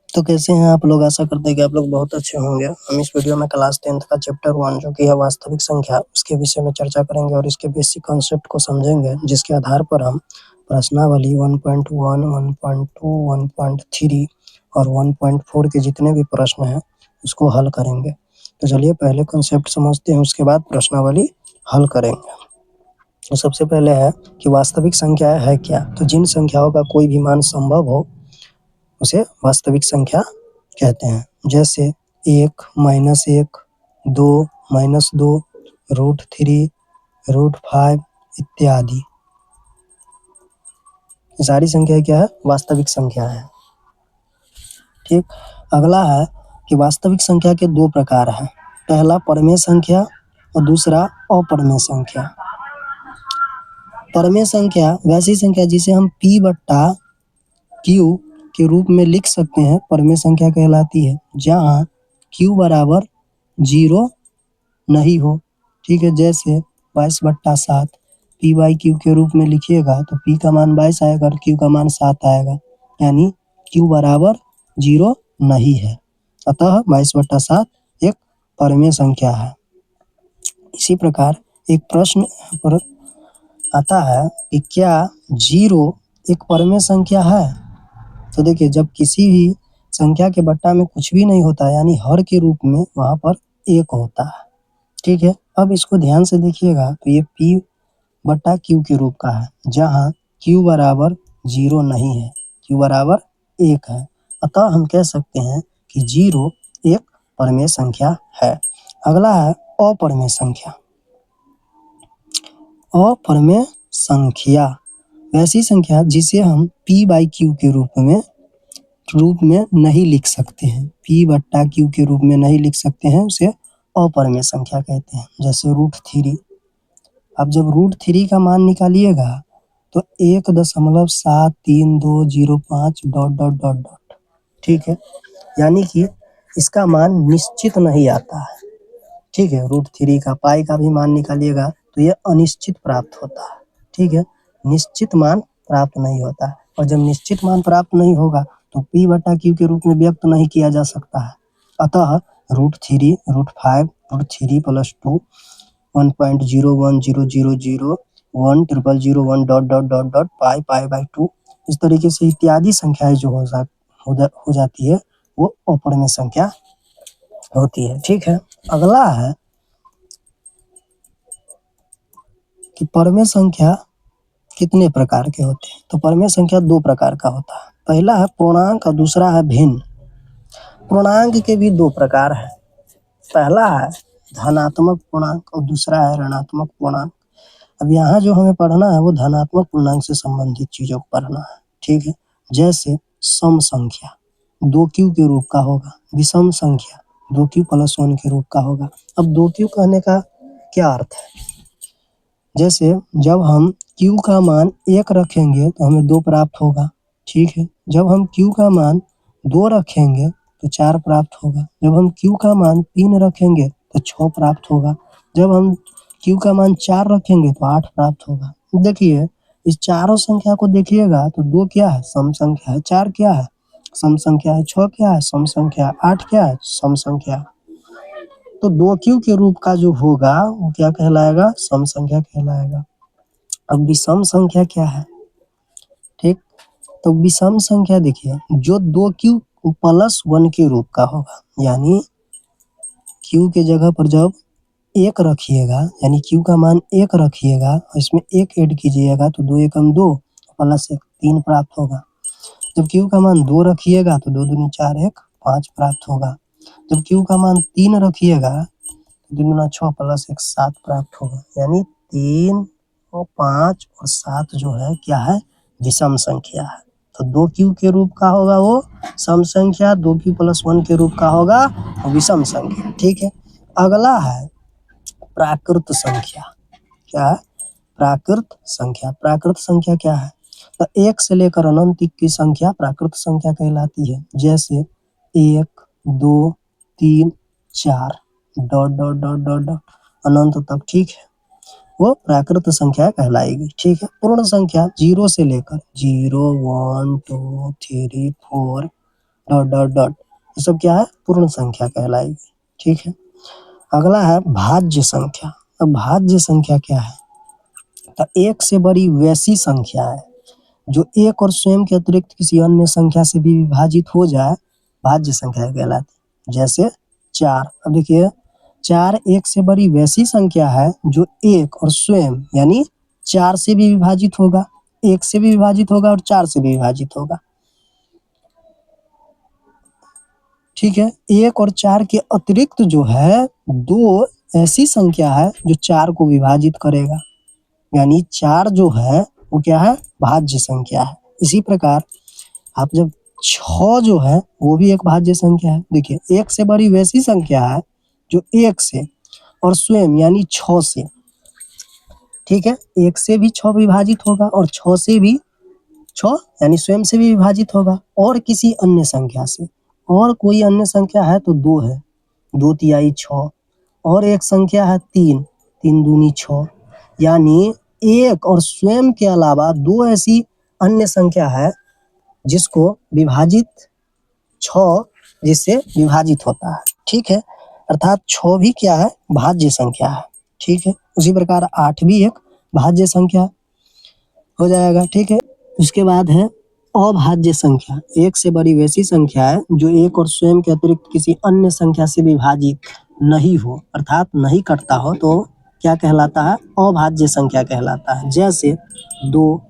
तो कैसे हैं आप लोग? आशा करते हैं कि आप लोग बहुत अच्छे होंगे। हम इस वीडियो में क्लास 10th का चैप्टर 1 जो कि है वास्तविक संख्या, उसके विषय में चर्चा करेंगे और इसके बेसिक कॉन्सेप्ट को समझेंगे, जिसके आधार पर हम प्रश्नावली 1.1, 1.2, 1.3 और 1.4 के जितने भी प्रश्न हैं उसको हल करेंगे। तो चलिए पहले कॉन्सेप्ट समझते हैं, उसके बाद प्रश्नावली हल करेंगे। तो सबसे पहले है कि वास्तविक संख्या है क्या? तो जिन संख्याओं का कोई भी मान संभव हो उसे वास्तविक संख्या कहते हैं। जैसे 1, -1, 2, -2, √3, √5 इत्यादि। ये सारी संख्या क्या है? वास्तविक संख्या है। ठीक। अगला है कि वास्तविक संख्या के दो प्रकार हैं। पहला परमेय संख्या और दूसरा अपरमेय संख्या। परमेय संख्या वैसी संख्या जिसे हम P/Q के रूप में लिख सकते हैं, परमेय संख्या कहलाती है, जहाँ Q बराबर 0 नहीं हो। ठीक है, जैसे 22/7 P/Q के रूप में लिखिएगा तो P का मान 22 आएगा और Q का मान 7 आएगा, यानी Q बराबर 0 नहीं है। अतः 22/7 एक परमेय संख्या है। इसी प्रकार एक प्रश्न पर आता है कि क्या 0 एक परमेय संख्या है? तो देखिए, जब किसी भी संख्या के बट्टा में कुछ भी नहीं होता यानी हर के रूप में वहाँ पर 1 होता है। ठीक है, अब इसको ध्यान से देखिएगा तो ये P/Q के रूप का है, जहाँ Q बराबर 0 नहीं है, Q बराबर 1 है। अतः हम कह सकते हैं कि 0 एक परमेय संख्या है। अगला है अपरमेय संख्या। अपरमेय संख्या वैसी संख्या जिसे हम P/Q के रूप में नहीं लिख सकते हैं। P/Q के रूप में नहीं लिख सकते हैं, उसे अपरमेय संख्या कहते हैं। जैसे √3। अब जब √3 का मान निकालिएगा तो 1.7320 ठीक है, यानी कि इसका मान निश्चित नहीं आता है। ठीक है, √3 का पाई का भी मान निकालिएगा तो ये अनिश्चित प्राप्त होता है। ठीक है, निश्चित मान प्राप्त नहीं होता है, और जब निश्चित मान प्राप्त नहीं होगा तो P/Q के रूप में व्यक्त नहीं किया जा सकता है। अतः √3, √5, √3 + 2, 1.01000010001 ... पाई/2 इस तरीके से इत्यादि संख्याएं जो हो जाती है वो अपरमेय संख्या होती है। ठीक है, अगला है कि परमेय संख्या कितने प्रकार के होते हैं? तो परमेय संख्या 2 प्रकार का होता है। पहला है पूर्णांक और दूसरा है भिन्न। पूर्णांक के भी 2 प्रकार हैं। पहला है धनात्मक पूर्णांक और दूसरा है ऋणात्मक पूर्णांक। अब यहाँ जो हमें पढ़ना है वो धनात्मक पूर्णांक से संबंधित चीजों को पढ़ना है। ठीक है, जैसे सम संख्या 2Q के रूप का होगा, विषम संख्या 2Q + 1 के रूप का होगा। अब 2Q कहने का क्या अर्थ है? जैसे जब हम Q का मान 1 रखेंगे तो हमें 2 प्राप्त होगा। ठीक है, जब हम Q का मान 2 रखेंगे तो 4 प्राप्त होगा। जब हम Q का मान 3 रखेंगे तो 6 प्राप्त होगा। जब हम Q का मान 4 रखेंगे तो 8 प्राप्त होगा। देखिए, इस चारों संख्या को देखिएगा तो 2 क्या है? सम संख्या है। 4 क्या है? सम संख्या है। 6 क्या है? सम संख्या है। 8 क्या है? सम संख्या है। तो 2Q के रूप का जो होगा वो क्या कहलाएगा? सम संख्या कहलाएगा। अब विषम संख्या क्या है? ठीक, तो विषम संख्या देखिए, जो 2Q + 1 के रूप का होगा, यानी Q के जगह पर जब 1 रखिएगा, यानी Q का मान 1 रखिएगा और इसमें 1 ऐड कीजिएगा तो 2 एकम 2 + 1 3 प्राप्त होगा। जब Q का मान 2 रखिएगा तो 2 दूनी 4 1 5 प्राप्त होगा। जब Q का मान 3 रखिएगा तो 2 दूना 6 + 1 7 प्राप्त होगा, यानी 3 और 5 और 7 जो है क्या है? विषम संख्या है। तो 2Q के रूप का होगा वो सम संख्या, 2Q + 1 के रूप का होगा विषम संख्या। ठीक है, अगला है प्राकृत संख्या। क्या है? प्राकृत संख्या। प्राकृत संख्या क्या है? तो 1 से लेकर अनंत तक की संख्या प्राकृत संख्या कहलाती है। जैसे 1, 2, 3, 4 ... अनंत तक। ठीक है, वो प्राकृत संख्या कहलाएगी। ठीक है, पूर्ण संख्या 0 से लेकर 0, 1, 2, 3, 4 डॉट डॉट डॉट, ये सब क्या है, पूर्ण संख्या कहलाएगी। ठीक है, अगला है भाज्य संख्या। अब भाज्य संख्या क्या है, तो एक से बड़ी वैसी संख्या है जो एक और स्वयं के अतिरिक्त किसी अन्य संख्या से भी विभाजित हो जाए, भाज्य संख्या कहलाती है। जैसे 4, अब देखिए 4 एक से बड़ी वैसी संख्या है जो एक और स्वयं यानी 4 से भी विभाजित होगा, 1 से भी विभाजित होगा और 4 से भी विभाजित होगा। ठीक है, 1 और 4 के अतिरिक्त जो है 2 ऐसी संख्या है जो 4 को विभाजित करेगा, यानी 4 जो है वो क्या है, भाज्य संख्या है। इसी प्रकार आप जब 6 जो है वो भी एक भाज्य संख्या है। देखिए 1 से बड़ी वैसी संख्या है जो 1 से और स्वयं यानी 6 से, ठीक है, 1 से भी 6 विभाजित होगा और 6 से भी 6 यानी स्वयं से भी विभाजित होगा और किसी अन्य संख्या से, और कोई अन्य संख्या है तो 2 है, 2 तिहाई 6, और एक संख्या है 3, 3 दूनी 6, यानी 1 और स्वयं के अलावा 2 ऐसी अन्य संख्या है जिसको विभाजित 6 जिससे विभाजित होता है। ठीक है, अर्थात 6 भी क्या है, भाज्य संख्या है। ठीक है, उसी प्रकार 8 भी एक भाज्य संख्या हो जाएगा। ठीक है, उसके बाद है अभाज्य संख्या। एक से बड़ी वैसी संख्या है जो एक और स्वयं के अतिरिक्त किसी अन्य संख्या से विभाजित नहीं हो, अर्थात नहीं करता हो, तो क्या कहलाता है, अभाज्य संख्या कहलाता है। जैसे 2,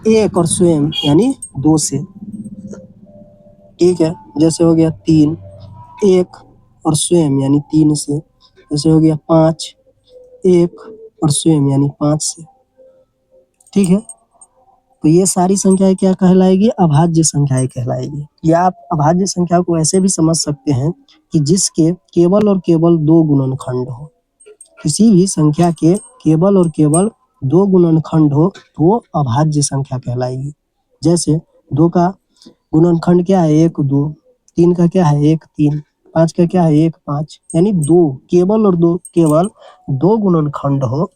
1 और स्वयं यानी 2 से। ठीक है, जैसे हो गया 3, 1 और स्वयं यानी 3 से। जैसे हो गया 5, 1 और स्वयं यानी 5 से। ठीक है, तो ये सारी संख्याएं क्या कहलाएगी, अभाज्य संख्याएं कहलाएगी। या आप अभाज्य संख्या को ऐसे भी समझ सकते हैं कि जिसके केवल और केवल 2 गुणनखंड हो। किसी भी संख्या के केवल और केवल 2 गुणनखंड हो तो वो अभाज्य संख्या कहलाएगी। जैसे 2 का गुणनखंड क्या है, 1 2, 3 का क्या है, 1 3, 5 का क्या है, 1 5, यानी 2 केवल और 2 केवल 2 गुणनखंड हो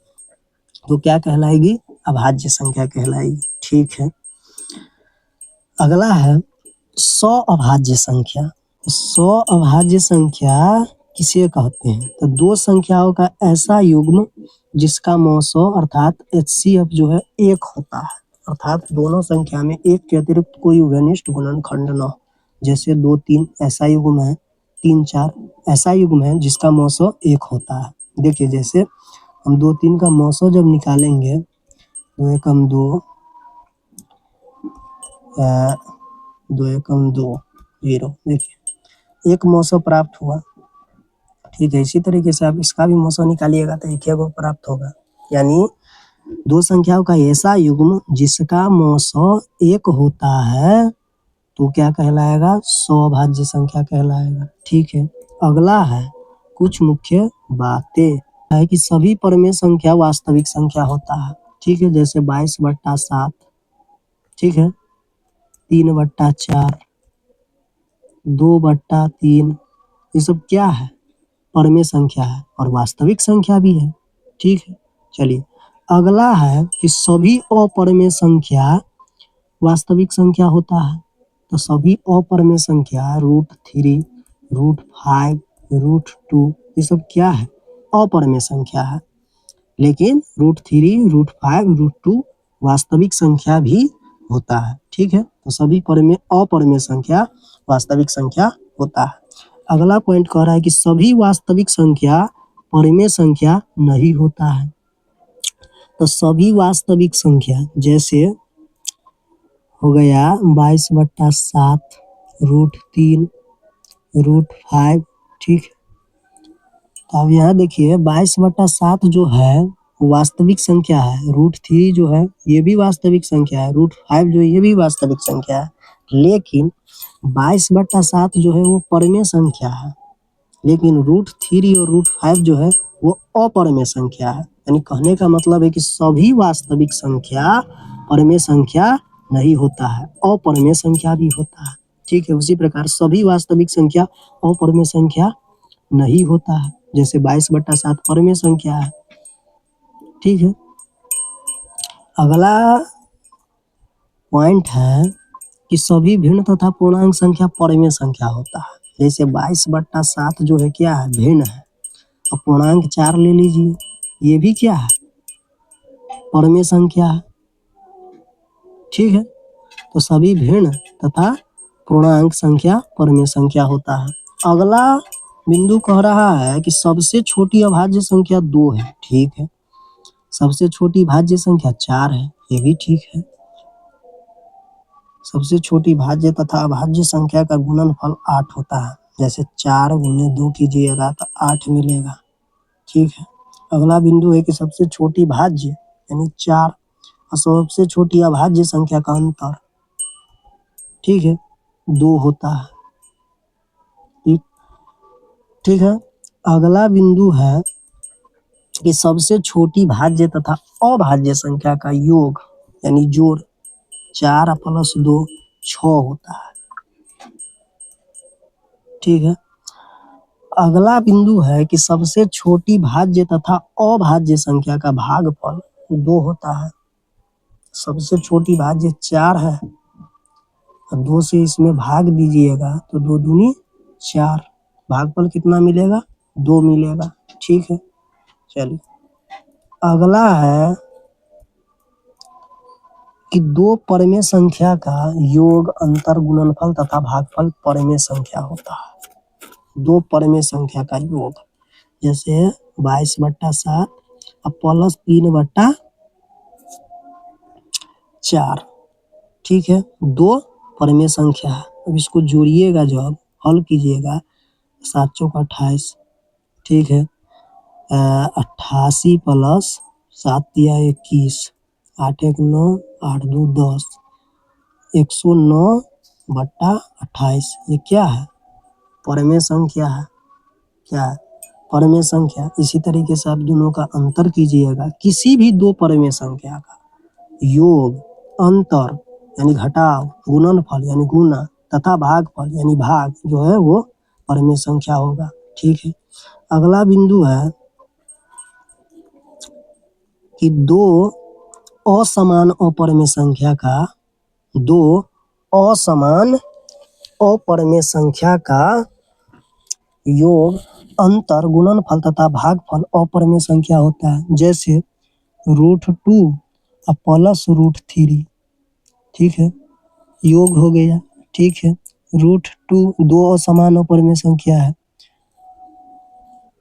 तो क्या कहलाएगी, अभाज्य संख्या कहलाएगी। ठीक है, अगला है सौ अभाज्य संख्या। सौ अभाज्य संख्या किसे कहते हैं, तो 2 संख्याओं का ऐसा युग्म जिसका मौसो अर्थात HCF जो है 1 होता है, अर्थात दोनों संख्या में 1 के अतिरिक्त कोई घनिष्ठ गुणनखंड न हो। जैसे 2 3 ऐसा युग्म है, 3 4 ऐसा युग्म है जिसका मौसो 1 होता है। देखिए जैसे हम 2 3 का मौसो जब निकालेंगे, 2 एकम 2, 2 एकम 2 0, देखिए 1 मौसो प्राप्त हुआ। ठीक है, इसी तरीके से आप इसका भी मौसो निकालिएगा तो 1 को प्राप्त होगा, यानी 2 संख्याओं का ऐसा युग्म जिसका मौसो 1 होता है तो क्या कहलाएगा, सौभाज्य संख्या कहलाएगा। ठीक है, अगला है कुछ मुख्य बातें है कि सभी परमेय संख्या वास्तविक संख्या होता है। ठीक है, जैसे 22/7, ठीक है, 3/4, 2/3, ये सब क्या है, परमेय संख्या है और वास्तविक संख्या भी है। ठीक है, चलिए अगला है कि सभी अपरमेय संख्या वास्तविक संख्या होता है। तो सभी अपरमेय संख्या √3, √5, √2 ये सब क्या है, अपरमेय संख्या है। लेकिन √3, √5, √2 वास्तविक संख्या भी होता है। ठीक है, तो सभी परमेय अपरमेय संख्या वास्तविक संख्या होता है। अगला पॉइंट कह रहा है कि सभी वास्तविक संख्या परमेय संख्या नहीं होता है। तो सभी वास्तविक संख्या जैसे हो गया 22/7, √3, √5, ठीक। तो अब यहाँ देखिए 22/7 जो है वो वास्तविक संख्या है, √3 जो है ये भी वास्तविक संख्या है, √5 जो ये भी वास्तविक संख्या है, लेकिन 22/7 जो है वो परमेय संख्या है, लेकिन √3 और √5 जो है वो अपरमेय संख्या है। यानी कहने का मतलब है कि सभी वास्तविक संख्या परमेय संख्या नहीं होता है, अपरमेय संख्या भी होता है। ठीक है, उसी प्रकार सभी वास्तविक संख्या अपरमेय संख्या नहीं होता है। जैसे 22/7 परमेय संख्या है। ठीक है, अगला पॉइंट है कि सभी भिन्न तथा पूर्णांक संख्या परमेय संख्या होता है। जैसे 22/7 जो है क्या है, भिन्न है। और पूर्णांक 4 ले लीजिए, ये भी क्या है, परमेय संख्या है। ठीक है, तो सभी भिन्न तथा पूर्णांक संख्या परमेय संख्या होता है। अगला बिंदु कह रहा है कि सबसे छोटी अभाज्य संख्या 2 है। ठीक है, सबसे छोटी भाज्य संख्या 4 है, ये भी ठीक है। सबसे छोटी भाज्य तथा अभाज्य संख्या का गुणनफल 8 होता है। जैसे 4 गुने 2 कीजिएगा तो 8 मिलेगा। ठीक है, अगला बिंदु है कि सबसे छोटी भाज्य यानी 4 और सबसे छोटी अभाज्य संख्या का अंतर, ठीक है, 2 होता है। ठीक है, अगला बिंदु है कि सबसे छोटी भाज्य तथा अभाज्य संख्या का योग यानी जोड़ 4 + 2 6 होता है। ठीक है, अगला बिंदु है कि सबसे छोटी भाज्य तथा अभाज्य संख्या का भागफल 2 होता है। सबसे छोटी भाज्य 4 है, 2 से इसमें भाग दीजिएगा तो 2 दूनी 4, भागफल कितना मिलेगा, 2 मिलेगा। ठीक है, चलिए अगला है कि 2 परमेय संख्या का योग, अंतर, गुणनफल तथा भागफल परमेय संख्या होता है। 2 परमेय संख्या का योग, जैसे 22/7 प्लस 3/4। ठीक है, 2 परमेय संख्या है। अब इसको जोड़िएगा, जब हल कीजिएगा 7 चौक 28। ठीक है, 88 + 7 × 21, 8 × 9, 8 × 2 = 10, 109/28। ये क्या है, परमेय संख्या है। क्या है, परमेय संख्या। इसी तरीके से आप दोनों का अंतर कीजिएगा। किसी भी 2 परमेय संख्या का योग, अंतर यानी घटाव, गुणनफल यानी गुना तथा भागफल यानी भाग जो है वो परमेय संख्या होगा। ठीक है, अगला बिंदु है कि 2 असमान अपरमेय संख्या का 2 असमान अपरमेय संख्या का योग, अंतर, गुणनफल तथा भागफल अपरमेय संख्या होता है। जैसे √2 + √3। ठीक है, योग हो गया। ठीक है, √2 2 असमान अपरमेय संख्या है,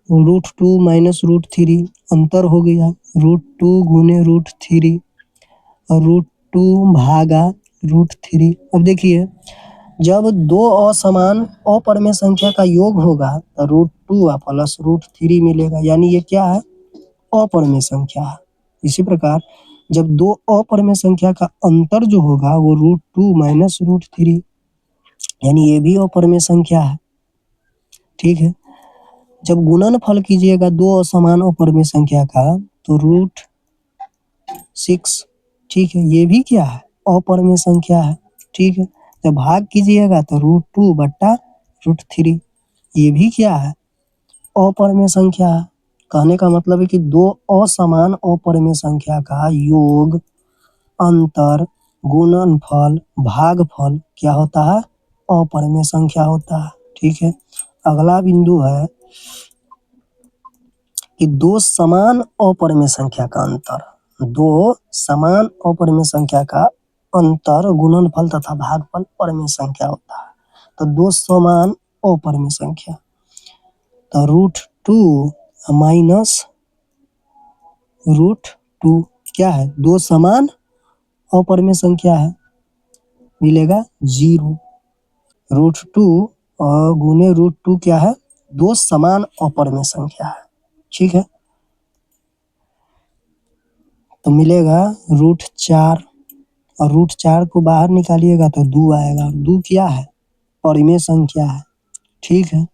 √2 - √3 अंतर हो गया, √2 × √3 और √2 भागा √3। अब देखिए, जब 2 असमान अपरमेय संख्या का योग होगा तो √2 + √3 मिलेगा, यानी ये क्या है, अपरमेय संख्या है। इसी प्रकार जब 2 अपरमेय संख्या का अंतर जो होगा वो √2 - √3, यानी ये भी अपरमेय संख्या है। ठीक है, जब गुणनफल कीजिएगा 2 असमान अपरमेय संख्या का तो √6। ठीक है, ये भी क्या है, अपरमेय संख्या है। ठीक है, जब भाग कीजिएगा तो √2/√3, ये भी क्या है, अपरमेय संख्या है। कहने का मतलब है कि 2 असमान अपरमेय संख्या का योग, अंतर, गुणनफल, भागफल क्या होता है, अपरमेय संख्या होता है। ठीक है, अगला बिंदु है कि 2 समान अपरमेय संख्या का अंतर, 2 समान अपरमेय संख्या का अंतर, गुणनफल तथा भागफल परमेय संख्या होता है। तो 2 समान अपरमेय संख्या, तो √2 - √2 क्या है, 2 समान अपरमेय संख्या है, मिलेगा 0। √2 और गुने √2 क्या है, 2 समान अपरमेय संख्या है। ठीक है, तो मिलेगा √4 और √4 को बाहर निकालिएगा तो 2 आएगा। 2 क्या है, परमेय संख्या है। ठीक है,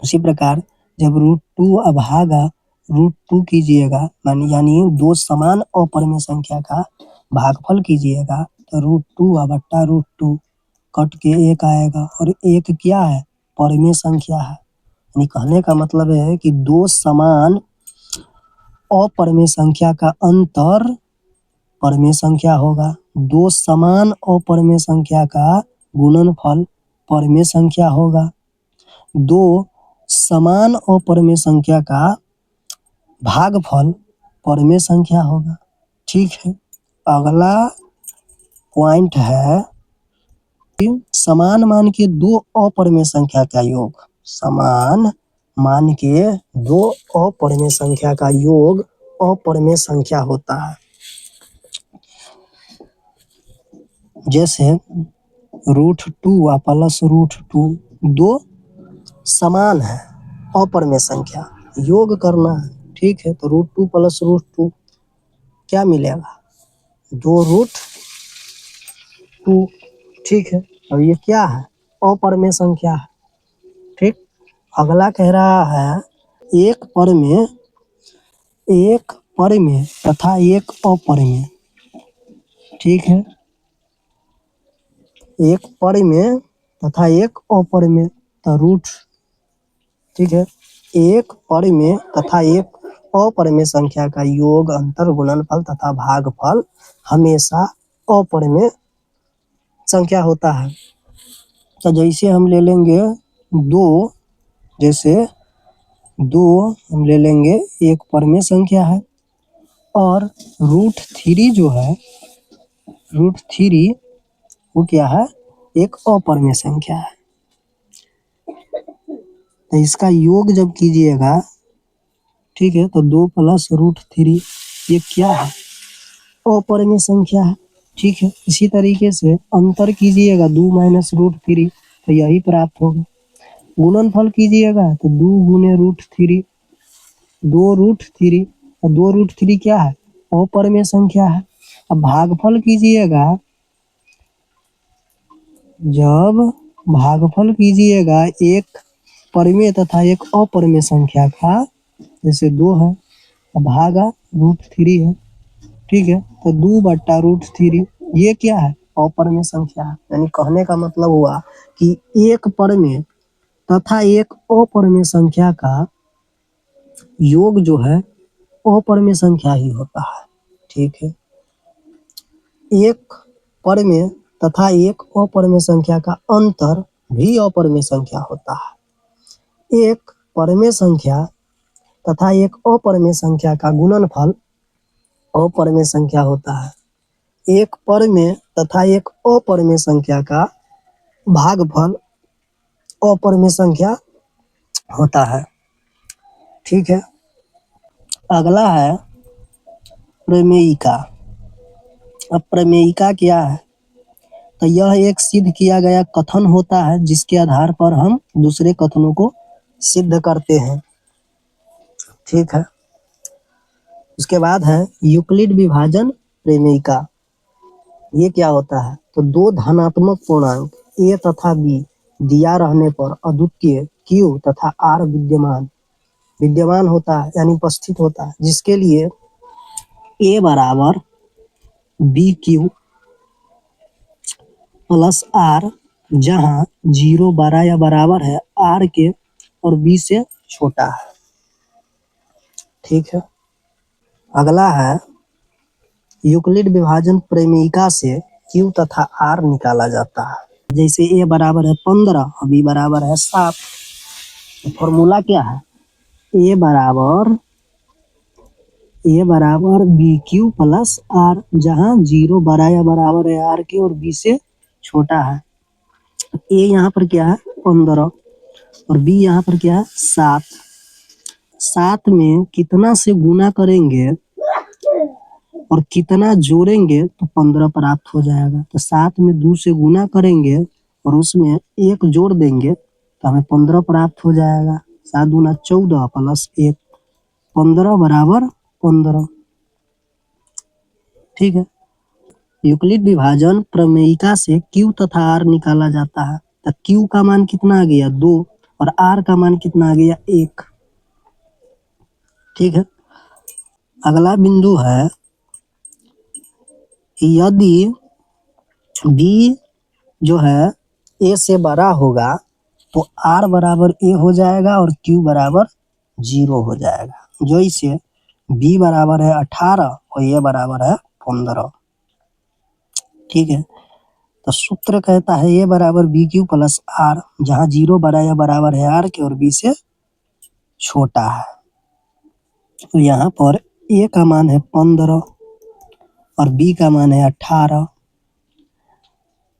उसी प्रकार जब √2 अभागा √2 कीजिएगा, यानी 2 समान अपरमेय संख्या का भागफल कीजिएगा तो √2/√2 कट के 1 आएगा, और 1 क्या है, परमेय संख्या है। यानी कहने का मतलब है कि 2 समान अपरमेय संख्या का अंतर परमेय संख्या होगा। दो समान अपरिमेय संख्या का गुणनफल परिमेय संख्या होगा। दो समान अपरिमेय संख्या का भागफल परिमेय संख्या होगा। ठीक है, अगला पॉइंट है समान मान के दो अपरिमेय संख्या का योग। समान मान के दो अपरिमेय संख्या का योग अपरिमेय संख्या होता है। जैसे √2 प्लस √2 दो समान है अपरिमेय संख्या, योग करना है। ठीक है, तो √2 प्लस √2 क्या मिलेगा? 2√2। ठीक है, अब ये क्या है? अपरिमेय संख्या है। ठीक, अगला कह रहा है एक परिमेय तथा एक अपरिमेय। ठीक है, एक परिमेय तथा एक अपरिमेय तो रूट। ठीक है, एक परिमेय तथा एक अपरिमेय संख्या का योग, अंतर, गुणनफल तथा भागफल हमेशा अपरिमेय संख्या होता है। तो जैसे हम ले लेंगे दो, जैसे दो हम ले लेंगे एक परिमेय संख्या है और √3 जो है, √3 वो क्या है? एक अपरिमेय संख्या है। तो इसका योग जब कीजिएगा, ठीक है, तो 2 प्लस √3 ये क्या है? अपरिमेय संख्या है। ठीक है, इसी तरीके से अंतर कीजिएगा 2 माइनस √3 तो यही प्राप्त होगा। गुणनफल कीजिएगा तो 2 गुने √3, 2√3 और 2√3 क्या है? अपरिमेय संख्या है। अब भागफल कीजिएगा, जब भागफल कीजिएगा एक परिमेय तथा एक अपरिमेय संख्या का, जैसे 2 है भागा √3 है। ठीक है, तो 2/√3 ये क्या है? अपरिमेय संख्या है। यानी कहने का मतलब हुआ कि एक परिमेय तथा एक अपरिमेय संख्या का योग जो है अपरिमेय संख्या ही होता है। ठीक है, एक परिमेय तथा एक अपरिमेय संख्या का अंतर भी अपरिमेय संख्या होता है। एक परिमेय संख्या तथा एक अपरिमेय संख्या का गुणनफल अपरिमेय संख्या होता है। एक परिमेय तथा एक अपरिमेय संख्या का भागफल अपरिमेय संख्या होता है। ठीक है, अगला है प्रमेयिका। अब प्रमेयिका क्या है? तो यह एक सिद्ध किया गया कथन होता है जिसके आधार पर हम दूसरे कथनों को सिद्ध करते हैं। ठीक है, उसके बाद है यूक्लिड विभाजन प्रमेयिका। ये क्या होता है? तो दो धनात्मक पूर्णांक a तथा b दिया रहने पर अद्वितीय q तथा r विद्यमान होता है, यानी उपस्थित होता है, जिसके लिए a बराबर bq प्लस r, जहां 0 बड़ा या बराबर है r के और b से छोटा है। ठीक है, अगला है यूक्लिड विभाजन प्रमेयिका से q तथा r निकाला जाता है। जैसे a बराबर है 15 और b बराबर है 7, तो फॉर्मूला क्या है? a बराबर bq प्लस r, जहां 0 बड़ा या बराबर है r के और b से छोटा है। a यहाँ पर क्या है? 15 और b यहाँ पर क्या है? 7। 7 में कितना से गुना करेंगे और कितना जोड़ेंगे तो 15 प्राप्त हो जाएगा। तो 7 में 2 से गुना करेंगे और उसमें 1 जोड़ देंगे तो हमें 15 प्राप्त हो जाएगा। 7 दूना 14 प्लस 1, 15 बराबर 15। ठीक है, यूक्लिड विभाजन प्रमेयिका से q तथा r निकाला जाता है। तो q का मान कितना आ गया? 2 और r का मान कितना आ गया? 1। ठीक है, अगला बिंदु है यदि b जो है a से बड़ा होगा तो r बराबर a हो जाएगा और q बराबर 0 हो जाएगा। जो इसे b बराबर है 18 और a बराबर है 15। ठीक है। तो सूत्र कहता है ए बराबर बी क्यू प्लस आर, जहाँ जीरो बड़ा या बराबर है आर के और बी से छोटा है। तो यहाँ पर ए का मान है 15 और बी का मान है 18।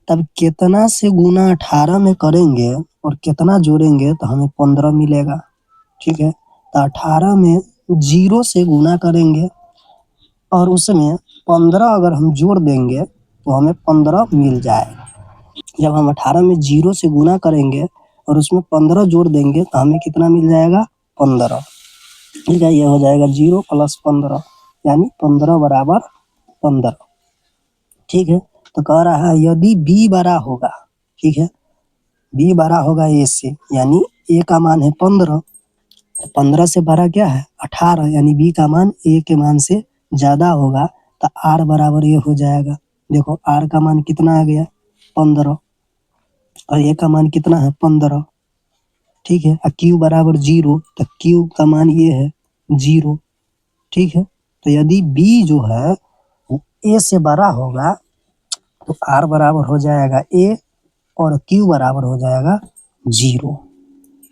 तब कितना से गुना 18 में करेंगे और कितना जोड़ेंगे तो हमें 15 मिलेगा। ठीक है, तो 18 में 0 से गुना करेंगे और उसमें 15 अगर हम जोड़ देंगे तो हमें 15 मिल जाएगा। जब हम 18 में 0 से गुना करेंगे और उसमें 15 जोड़ देंगे तो हमें कितना मिल जाएगा? 15। ठीक है, यह हो जाएगा 0 प्लस 15 यानी 15 बराबर 15। ठीक है, तो कह रहा है यदि बी बड़ा होगा, ठीक है, बी बड़ा होगा ए से, यानी ए का मान है 15, 15 से बड़ा क्या है? 18, यानी बी का मान ए के मान से ज्यादा होगा तो आर बराबर ये हो जाएगा। देखो आर का मान कितना आ गया? 15 और ए का मान कितना है? 15। ठीक है, और क्यू बराबर 0 तो क्यू का मान ये है 0। ठीक है, तो यदि बी जो है वो ए से बड़ा होगा तो आर बराबर हो जाएगा ए और क्यू बराबर हो जाएगा 0।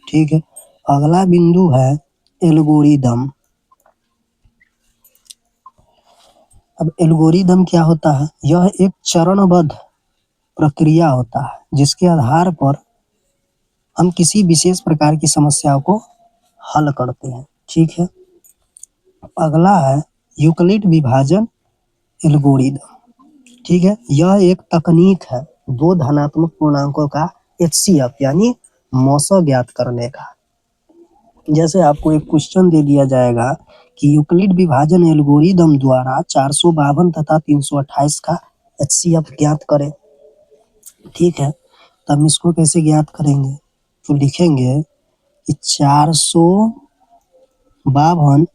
ठीक है, अगला बिंदु है एल्गोरिदम। अब एल्गोरिदम क्या होता है? यह एक चरणबद्ध प्रक्रिया होता है जिसके आधार पर हम किसी विशेष प्रकार की समस्याओं को हल करते हैं। ठीक है, अगला है यूक्लिड विभाजन एल्गोरिदम। ठीक है, यह एक तकनीक है दो धनात्मक पूर्णांकों का एचसीएफ यानी मौसा ज्ञात करने का। जैसे आपको एक क्वेश्चन दे दिया जाएगा कि यूक्लिड विभाजन एल्गोरिदम द्वारा 452 तथा 328 का एचसीएफ ज्ञात करें। ठीक है, तो हम इसको कैसे ज्ञात करेंगे? तो लिखेंगे कि 452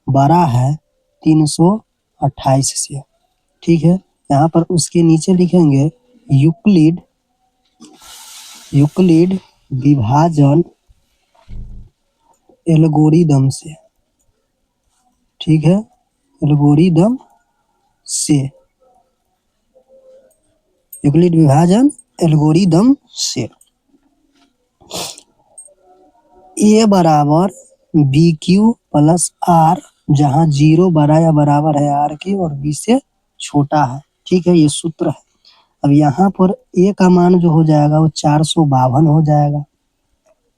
बड़ा है 328 से। ठीक है, यहाँ पर उसके नीचे लिखेंगे यूक्लिड विभाजन एल्गोरिदम से। ठीक है, एल्गोरिदम से, यूक्लिड विभाजन एल्गोरिदम से ए बराबर बी क्यू प्लस आर, जहाँ 0 बड़ा या बराबर है आर के और बी से छोटा है। ठीक है, ये सूत्र है। अब यहाँ पर ए का मान जो हो जाएगा वो 452 हो जाएगा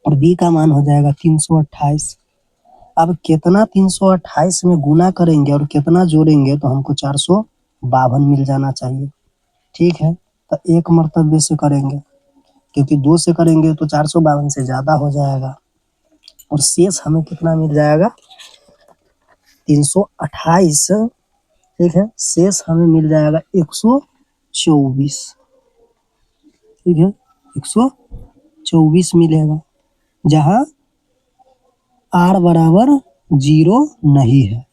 और बी का मान हो जाएगा 328। अब कितना 328 में गुना करेंगे और कितना जोड़ेंगे तो हमको 452 मिल जाना चाहिए। ठीक है, तो एक मर्तबे से करेंगे क्योंकि 2 से करेंगे तो 452 से ज्यादा हो जाएगा और शेष हमें कितना मिल जाएगा? 328। ठीक है, शेष हमें मिल जाएगा 124। ठीक है, 124 मिलेगा जहाँ आर बराबर 0 नहीं है।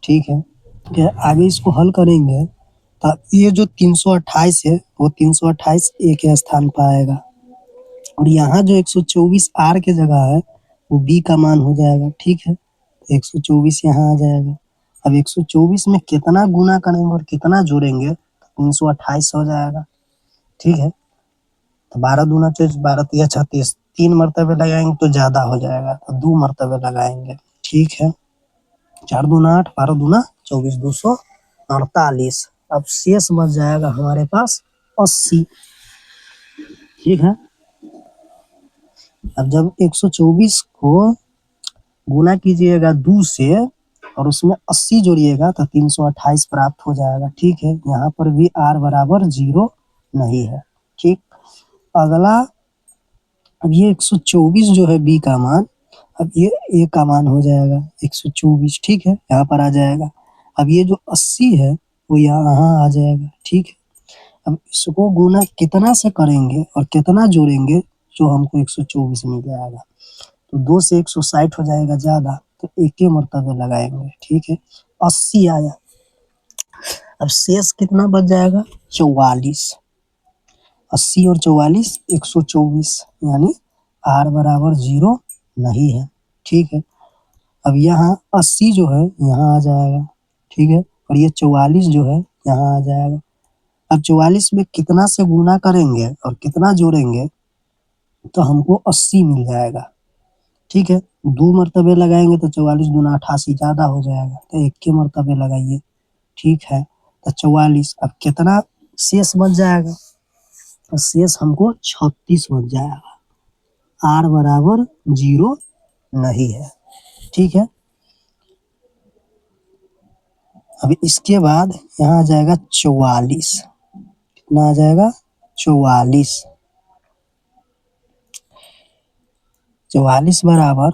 ठीक है, आगे इसको हल करेंगे तो ये जो 328 है वो 328 ए के स्थान पर आएगा और यहाँ जो 124 आर के जगह है वो बी का मान हो जाएगा। ठीक है, 124 यहाँ आ जाएगा। अब 124 में कितना गुना करेंगे और कितना जोड़ेंगे तो 328 हो जाएगा। ठीक है, तो 12 दूना 24, 12 तिया 36, 3 मरतबे लगाएंगे तो ज्यादा हो जाएगा तो 2 मरतबे लगाएंगे। ठीक है, 4 दूना 8, 12 दूना 24, 248। अब शेष बच जाएगा हमारे पास 80। ठीक है, अब जब 124 को गुना कीजिएगा 2 से और उसमें 80 जोड़िएगा तो 328 प्राप्त हो जाएगा। ठीक है, यहाँ पर भी आर बराबर 0 नहीं है। ठीक, अगला अब ये 124 जो है बी का मान, अब ये ए का मान हो जाएगा 124। ठीक है, यहाँ पर आ जाएगा। अब ये जो 80 है वो यहाँ आ जाएगा। ठीक है, अब इसको गुना कितना से करेंगे और कितना जोड़ेंगे जो हमको 124 मिल जाएगा तो 2 से 160 हो जाएगा ज्यादा तो एक के मरतबे लगाएंगे। ठीक है, 80 आया। अब शेष कितना बच जाएगा? 44। 80 और 44 124 यानी आर बराबर 0 नहीं है। ठीक है, अब यहाँ 80 जो है यहाँ आ जाएगा। ठीक है, और ये 44 जो है यहाँ आ जाएगा। अब 44 में कितना से गुना करेंगे और कितना जोड़ेंगे तो हमको 80 मिल जाएगा। ठीक है, 2 मरतबे लगाएंगे तो 44 गुना 88 ज्यादा हो जाएगा, तो 1 के मरतबे लगाइए। ठीक है, तो 44 अब कितना शेष बच जाएगा, तो शेष हमको 36 बच जाएगा। r बराबर 0 नहीं है। ठीक है, अब इसके बाद यहाँ आ जाएगा 44। कितना आ जाएगा, 44। 44 बराबर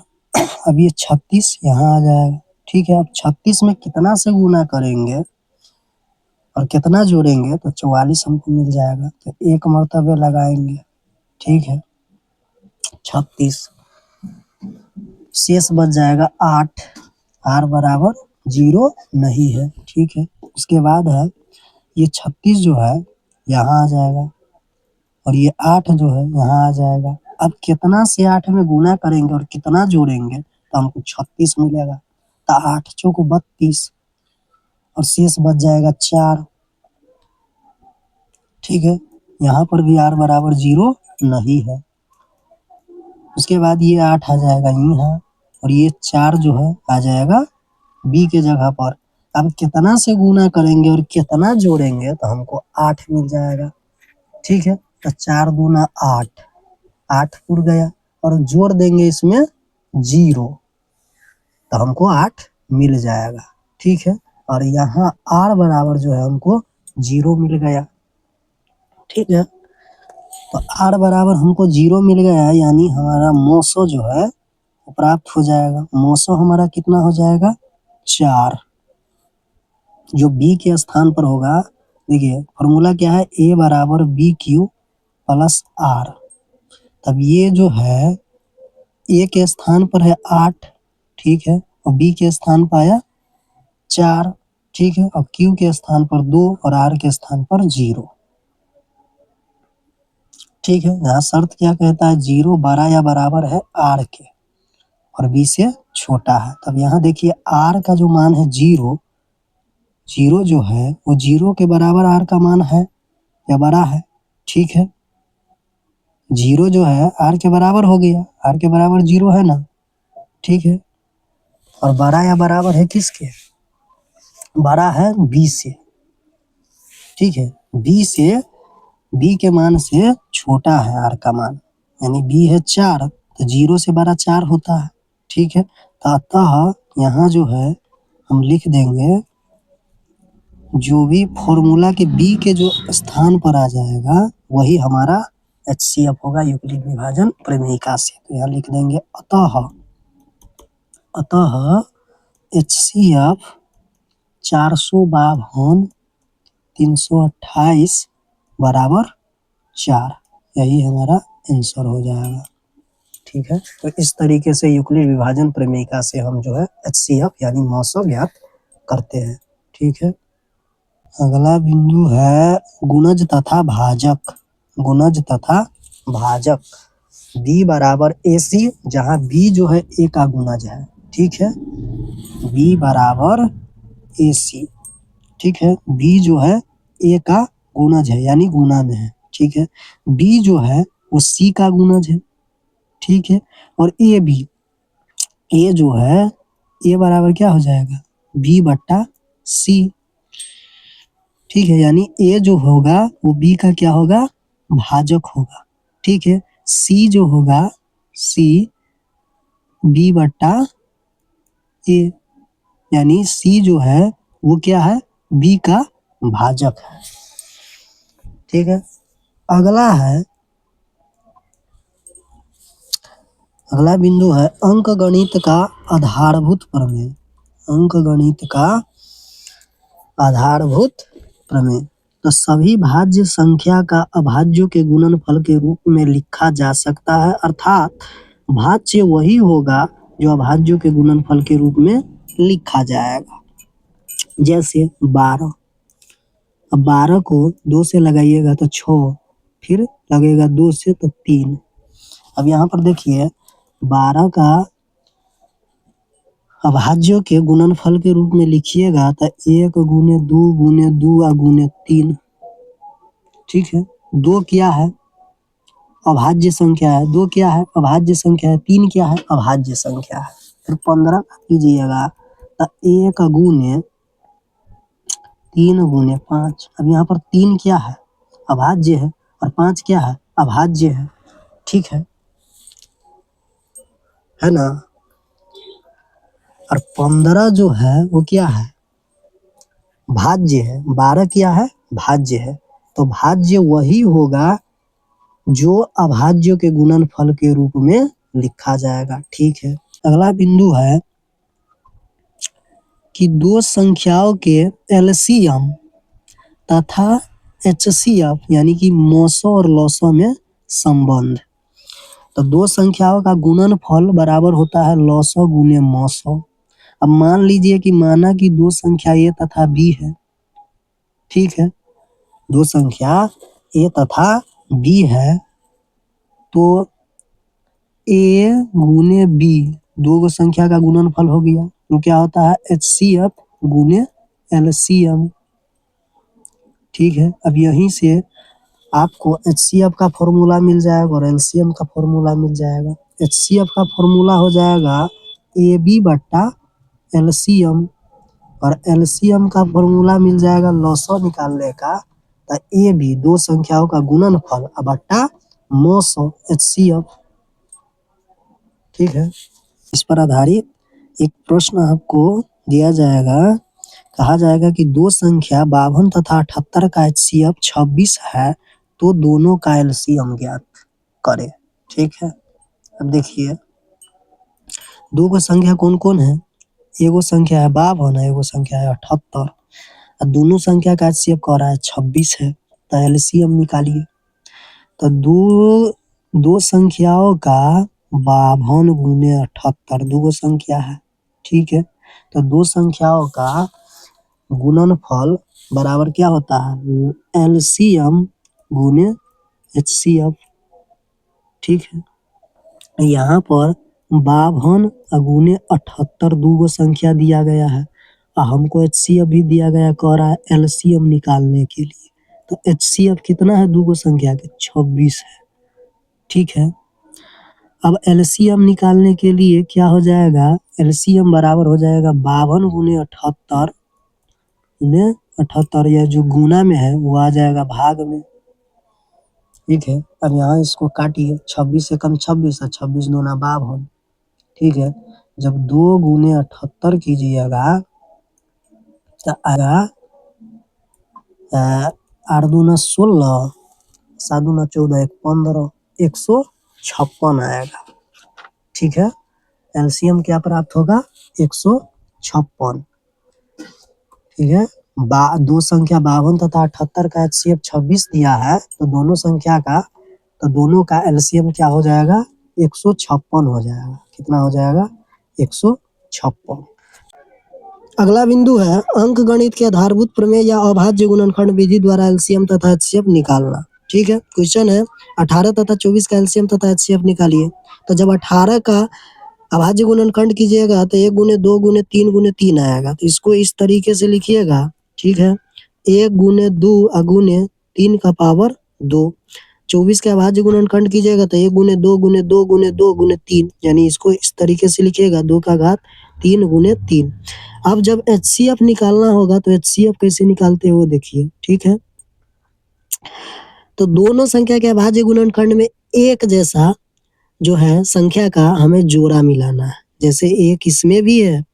अब ये 36 यहाँ आ जाएगा। ठीक है, अब 36 में कितना से गुना करेंगे और कितना जोड़ेंगे तो 44 हमको मिल जाएगा, तो 1 मरतबे लगाएंगे। ठीक है, 36 शेष बच जाएगा 8, r बराबर 0 नहीं है। ठीक है, उसके बाद है ये 36 जो है यहाँ आ जाएगा और ये 8 जो है यहाँ आ जाएगा। अब कितना से 8 में गुना करेंगे और कितना जोड़ेंगे तो हमको 36 मिलेगा, तो 8 चौक 32 और शेष बच जाएगा 4। ठीक है, यहाँ पर भी r बराबर 0 नहीं है। उसके बाद ये 8 आ जाएगा यहाँ और ये 4 जो है आ जाएगा b के जगह पर। अब कितना से गुना करेंगे और कितना जोड़ेंगे तो हमको 8 मिल जाएगा। ठीक है, तो 4 दूना 8, 8 उड़ गया और जोड़ देंगे इसमें 0 तो हमको 8 मिल जाएगा। ठीक है, और यहाँ r बराबर जो है हमको 0 मिल गया। ठीक है, तो r बराबर हमको 0 मिल गया, यानी हमारा मोसो जो है वो प्राप्त हो जाएगा। मोसो हमारा कितना हो जाएगा, 4। जो b के स्थान पर होगा, देखिए फॉर्मूला क्या है, a बराबर बी क्यू प्लस r। तब ये जो है a के स्थान पर है 8, ठीक है, और b के स्थान पर आया 4। ठीक है, और q के स्थान पर 2 और r के स्थान पर 0। ठीक है, यहाँ शर्त क्या कहता है, 0 बड़ा या बराबर है r के और b से छोटा है। तब यहाँ देखिए r का जो मान है 0, 0 जो है वो 0 के बराबर r का मान है या बड़ा है। ठीक है, 0 जो है r के बराबर हो गया, r के बराबर 0 है ना। ठीक है, और बड़ा या बराबर है किसके, बड़ा है b से। ठीक है, b के मान से छोटा है r का मान, यानी b है 4 तो 0 से बड़ा 4 होता है। ठीक है, तो अतः यहाँ जो है हम लिख देंगे, जो भी फॉर्मूला के b के जो स्थान पर आ जाएगा वही हमारा HCF होगा, यूक्लिड विभाजन प्रमेयिका से। तो यहाँ लिख देंगे अतः HCF 452 328 बराबर 4, यही हमारा आंसर हो जाएगा। ठीक है, तो इस तरीके से यूक्लिड विभाजन प्रमेयिका से हम जो है HCF यानी मौसो ज्ञात करते हैं। ठीक है, अगला बिंदु है गुणज तथा भाजक। गुणज तथा भाजक, b बराबर AC, जहाँ b जो है a का गुणज है। ठीक है, b बराबर AC। ठीक है, b जो है a का गुणज है यानी गुना में है। ठीक है, b जो है वो c का गुणज है। ठीक है, और a जो है a बराबर क्या हो जाएगा, b बट्टा c। ठीक है, यानी a जो होगा वो b का क्या होगा, भाजक होगा। ठीक है, c जो होगा c b बट्टा a, यानी c जो है वो क्या है, b का भाजक है। ठीक है, अगला बिंदु है अंकगणित का आधारभूत प्रमेय। अंकगणित का आधारभूत प्रमेय, तो सभी भाज्य संख्या का अभाज्यों के गुणनफल के रूप में लिखा जा सकता है, अर्थात भाज्य वही होगा जो अभाज्यों के गुणनफल के रूप में लिखा जाएगा। जैसे 12, अब 12 को 2 से लगाइएगा तो 6, फिर लगेगा 2 से तो 3। अब यहाँ पर देखिए 12 का अभाज्यों के गुणनफल के रूप में लिखिएगा तो 1 गुने 2 गुने 2 और गुने 3। ठीक है। 2 क्या है? अभाज्य संख्या है। 2 क्या है? अभाज्य संख्या है। 3 क्या है? अभाज्य संख्या है। फिर 15 कीजिएगा तो 1 गुने 3 गुने 5। अब यहाँ पर 3 क्या है? अभाज्य है और 5 क्या है? अभाज्य है। ठीक है ना? और 15 जो है वो क्या है? भाज्य है। 12 क्या है? भाज्य है। तो भाज्य वही होगा जो अभाज्य के गुणनफल के रूप में लिखा जाएगा। ठीक है। अगला बिंदु है कि दो संख्याओं के एलसीएम तथा एचसीएफ यानी कि मौसों और लौसों में संबंध। तो दो संख्याओं का गुणनफल बराबर होता है लौसों गुने मौसों। अब मान लीजिए कि माना कि दो संख्या ए तथा बी है। ठीक है। दो संख्या ए तथा बी है तो ए गुने बी दो संख्या का गुणनफल हो गया तो क्या होता है एचसीएफ गुने एलसीएम। ठीक है। अब यहीं से आपको एचसीएफ का फॉर्मूला मिल जाएगा और एलसीएम का फॉर्मूला मिल जाएगा। एचसीएफ का फॉर्मूला हो जाएगा ए बी बट्टा एलसीएम और एलसीएम का फॉर्मूला मिल जाएगा लॉसो निकालने का तो ए बी दो संख्याओं का गुणनफल बट्टा मौसो एचसीएफ। ठीक है। इस पर आधारित एक प्रश्न आपको दिया जाएगा। कहा जाएगा कि दो संख्या 52 तथा 78 का एचसीएफ 26 है तो दोनों का एलसीएम ज्ञात करें। ठीक है। अब देखिए दो को संख्या कौन कौन है? एगो संख्या है 52 एगो संख्या है 78 और दोनों संख्या का एचसीएफ कह रहा है 26 है तो एलसीएम निकालिए। तो दो संख्याओं का 52 गुने 78 दो संख्या है। ठीक है। तो दो संख्याओं का गुणनफल बराबर क्या होता है एलसीएम गुने एचसीएफ। ठीक है। यहाँ पर 52 गुने 78 दो संख्या दिया गया है और हमको एचसीएफ भी दिया गया कह रहा है एलसीएम निकालने के लिए। तो एचसीएफ कितना है दो संख्या के 26 है। ठीक है। अब एलसीएम निकालने के लिए क्या हो जाएगा एलसीएम बराबर हो जाएगा 52 गुने 78 या जो गुना में है वो आ जाएगा भाग में। ठीक है। अब यहाँ इसको काटिए 26 से कम 26 और 26 दूना 52। ठीक है। जब 2 गुने 78 कीजिएगा तो आएगा 8 दूना 16 7 दूना 14 1 15 156 आएगा। ठीक है। एलसीएम क्या प्राप्त होगा 156। ठीक है। दो संख्या 52 तथा 78 का एचसीएफ 26 दिया है तो दोनों का एलसीएम क्या हो जाएगा 156 हो जाएगा। कितना हो जाएगा 156। अगला बिंदु है अंक गणित के आधारभूत प्रमेय या अभाज्य गुणनखंड विधि द्वारा एलसीएम तथा एचसीएफ निकालना। ठीक है। क्वेश्चन है 18 तथा 24 का एलसीएम तथा एचसीएफ निकालिए। तो जब 18 का अभाज्य गुणनखंड कीजिएगा तो 1 गुने 2 गुने 3 गुने 3 आएगा तो इसको इस तरीके से लिखिएगा। ठीक है। 1 गुने 2 गुने 3 का पावर 2। 24 के अभाज्य गुणनखंड कीजिएगा तो 1 गुने 2 गुने 2 गुने 2 गुने 3 यानी इसको इस तरीके से लिखिएगा 2 का घात 3 गुने 3। अब जब एचसीएफ निकालना होगा तो एचसीएफ कैसे निकालते हैं वो देखिए। ठीक है। तो दोनों संख्या के अभाज्य गुणनखंड में एक जैसा जो है संख्या का हमें जोड़ा मिलाना है। जैसे एक इसमें भी है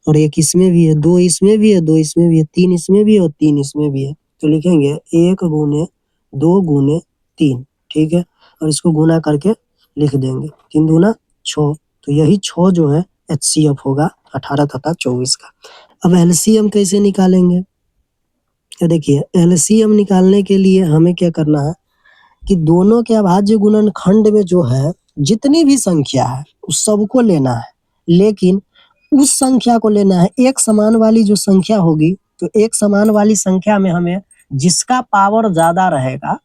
और एक इसमें भी है, 2 इसमें भी है 2 इसमें भी है, 3 इसमें भी है और 3 इसमें भी है। तो लिखेंगे 1 गुने 2 गुने 3। ठीक है। और इसको गुना करके लिख देंगे 3 दूना 6। तो यही 6 जो है एचसीएफ होगा 18 तथा 24 का। अब एलसीएम कैसे निकालेंगे? तो देखिए एलसीएम निकालने के लिए हमें क्या करना है कि दोनों के अभाज्य गुणनखंड में जो है जितनी भी संख्या है उस सबको लेना है लेकिन उस संख्या को लेना है एक समान वाली जो संख्या होगी तो एक समान वाली संख्या में हमें जिसका पावर ज्यादा रहेगा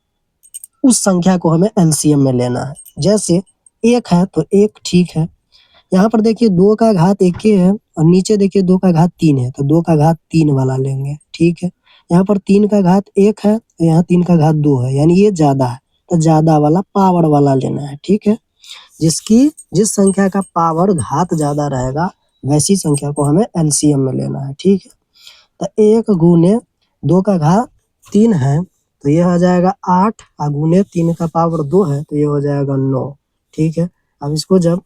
उस संख्या को हमें एलसीएम में लेना है। जैसे 1 है तो 1 ठीक है। यहाँ पर देखिए 2 का घात 1 है और नीचे देखिए 2 का घात 3 है तो 2 का घात 3 वाला लेंगे। ठीक है। यहाँ पर 3 का घात 1 है, यहाँ 3 का घात 2 है, यानी ये ज्यादा है, तो ज्यादा वाला पावर वाला लेना है। ठीक है, जिस संख्या का पावर घात ज्यादा रहेगा वैसी संख्या को हमें एलसीएम में लेना है। ठीक है, तो 1 गुने 2 का घात 3 है, तो ये हो जाएगा 8, और गुने 3 का पावर 2 है, तो ये हो जाएगा 9। ठीक है, अब इसको जब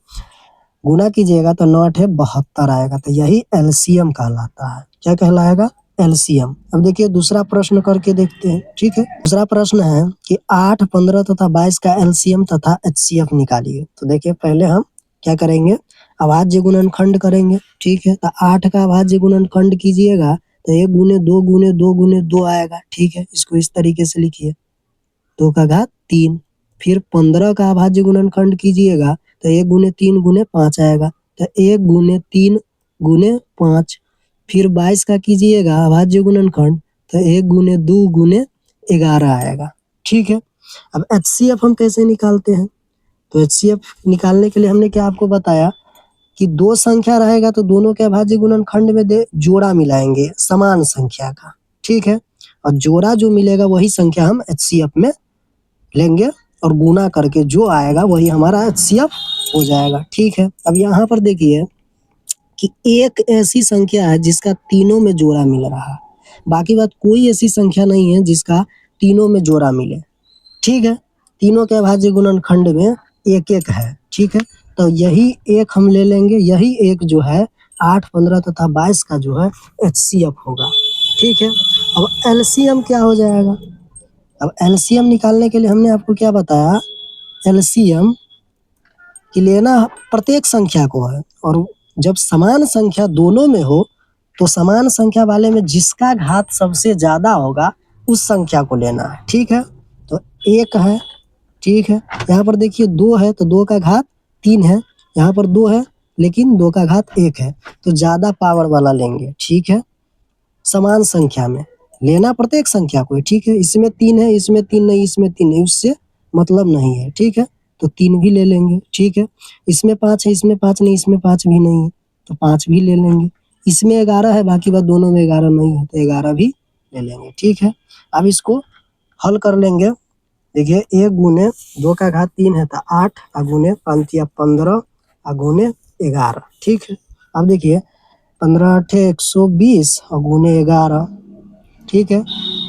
गुना कीजिएगा तो 9 8 72 आएगा, तो यही एलसीएम कहलाता है। क्या कहलाएगा? एलसीएम। अब देखिए दूसरा प्रश्न करके देखते हैं। ठीक है, दूसरा प्रश्न है कि 8, 15 तथा 22 का एलसीएम तथा एचसीएफ निकालिए। तो देखिए पहले हम क्या करेंगे, अभाज्य गुणनखंड करेंगे। ठीक है, तो 8 का अभाज्य गुणनखंड कीजिएगा तो 1 गुने 2 गुने 2 गुने 2 आएगा। ठीक है, इसको इस तरीके से लिखिए, 2 का घात 3। फिर 15 का अभाज्य गुणनखंड कीजिएगा तो 1 गुने 3 गुने 5 आएगा, तो 1 गुने 3 गुने 5। फिर 22 का कीजिएगा अभाज्य गुणनखंड तो 1 गुने 2 गुने 11 आएगा। ठीक है, अब एचसीएफ हम कैसे निकालते हैं? तो एचसीएफ निकालने के लिए हमने क्या आपको बताया कि 2 संख्या रहेगा तो दोनों के अभाज्य गुणनखंड में जोड़ा मिलाएंगे समान संख्या का। ठीक है, और जोड़ा जो मिलेगा वही संख्या हम एचसीएफ में लेंगे और गुना करके जो आएगा वही हमारा एचसीएफ हो जाएगा। ठीक है, अब यहाँ पर देखिए कि एक ऐसी संख्या है जिसका तीनों में जोड़ा मिल रहा है, बाकी बात कोई ऐसी संख्या नहीं है जिसका तीनों में जोड़ा मिले। ठीक है, तीनों के अभाज्य गुणनखंड में एक एक है। ठीक है, तो यही एक हम ले लेंगे, यही एक जो है 8, 15 तथा 22 का जो है एचसीएफ होगा। ठीक है, अब एलसीएम क्या हो जाएगा? अब एलसीएम निकालने के लिए हमने आपको क्या बताया, एलसीएम कि लेना प्रत्येक संख्या को है, और जब समान संख्या दोनों में हो तो समान संख्या वाले में जिसका घात सबसे ज्यादा होगा उस संख्या को लेना है। ठीक है, तो 1 है। ठीक है, यहाँ पर देखिए 2 है तो 2 का घात 3 है, यहाँ पर 2 है लेकिन 2 का घात 1 है, तो ज्यादा पावर वाला लेंगे। ठीक है, समान संख्या में लेना प्रत्येक संख्या को। ठीक है, इसमें 3 है, इसमें 3 नहीं, इसमें 3 नहीं, उससे मतलब नहीं है। ठीक है, तो 3 भी ले लेंगे। ठीक है, इसमें 5 है, इसमें 5 नहीं, इसमें 5 भी नहीं है, तो 5 भी ले लेंगे। इसमें 11 है, बाकी बात दोनों में 11 नहीं है, तो 11 भी ले लेंगे। ठीक है, अब इसको हल कर लेंगे। देखिए 1 गुने 2 का घात 3 है तो 8, और गुने 5 या 15, और गुने 11। ठीक है, अब देखिए 15 8 120 और गुने 11। ठीक है,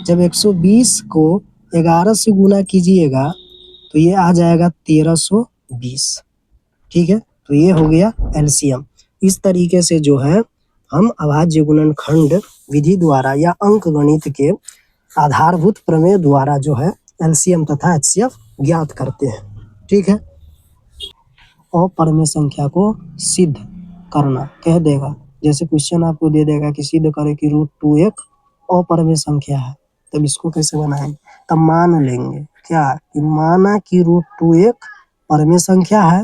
जब 120 को 11 से गुना कीजिएगा तो ये आ जाएगा 1320। ठीक है, तो ये हो गया एलसीएम। इस तरीके से जो है हम अभाज्य गुणनखंड विधि द्वारा या अंक गणित के आधारभूत प्रमेय द्वारा जो है एलसीएम तथा एचसीएफ ज्ञात करते हैं। ठीक है, अपरिमेय संख्या को सिद्ध करना कह देगा, जैसे क्वेश्चन आपको दे देगा कि सिद्ध करे कि √2 एक अपरिमेय संख्या है, तब इसको कैसे बनाएंगे? तब मान लेंगे क्या कि माना कि √2 एक परिमेय संख्या है,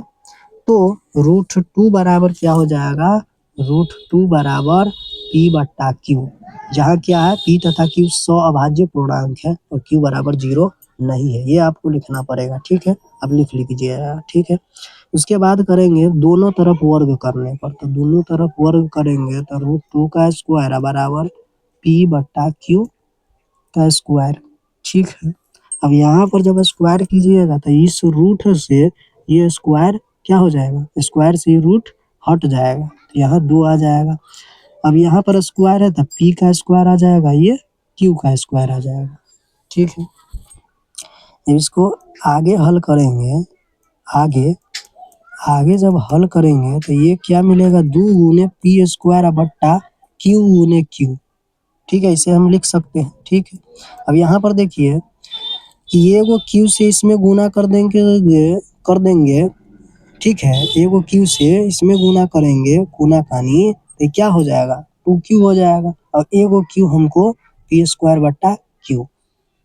तो √2 बराबर क्या हो जाएगा? √2 बराबर p बट्टा q, जहाँ क्या है p तथा q 100 अभाज्य पूर्णांक है और q बराबर 0 नहीं है, ये आपको लिखना पड़ेगा। ठीक है, अब लिख लीजिएगा। ठीक है, उसके बाद करेंगे दोनों तरफ वर्ग करने पर, तो दोनों तरफ वर्ग करेंगे तो √2 का स्क्वायर बराबर p बट्टा q का स्क्वायर। ठीक है, अब यहाँ पर जब स्क्वायर कीजिएगा तो इस रूट से ये स्क्वायर क्या हो जाएगा? स्क्वायर से ये रूट हट जाएगा, तो यहाँ 2 आ जाएगा। अब यहाँ पर स्क्वायर है तो p का स्क्वायर आ जाएगा, ये q का स्क्वायर आ जाएगा। ठीक है, इसको आगे हल करेंगे, आगे जब हल करेंगे तो ये क्या मिलेगा? 2 गुने p स्क्वायर बट्टा q गुने q। ठीक है, इसे हम लिख सकते हैं। ठीक है, अब यहाँ पर देखिए कि ये वो q से इसमें गुना कर देंगे। ठीक है, एगो q से इसमें गुना करेंगे, गुना कानी, तो क्या हो जाएगा? 2q हो जाएगा, और एगो q हमको p स्क्वायर बट्टा q,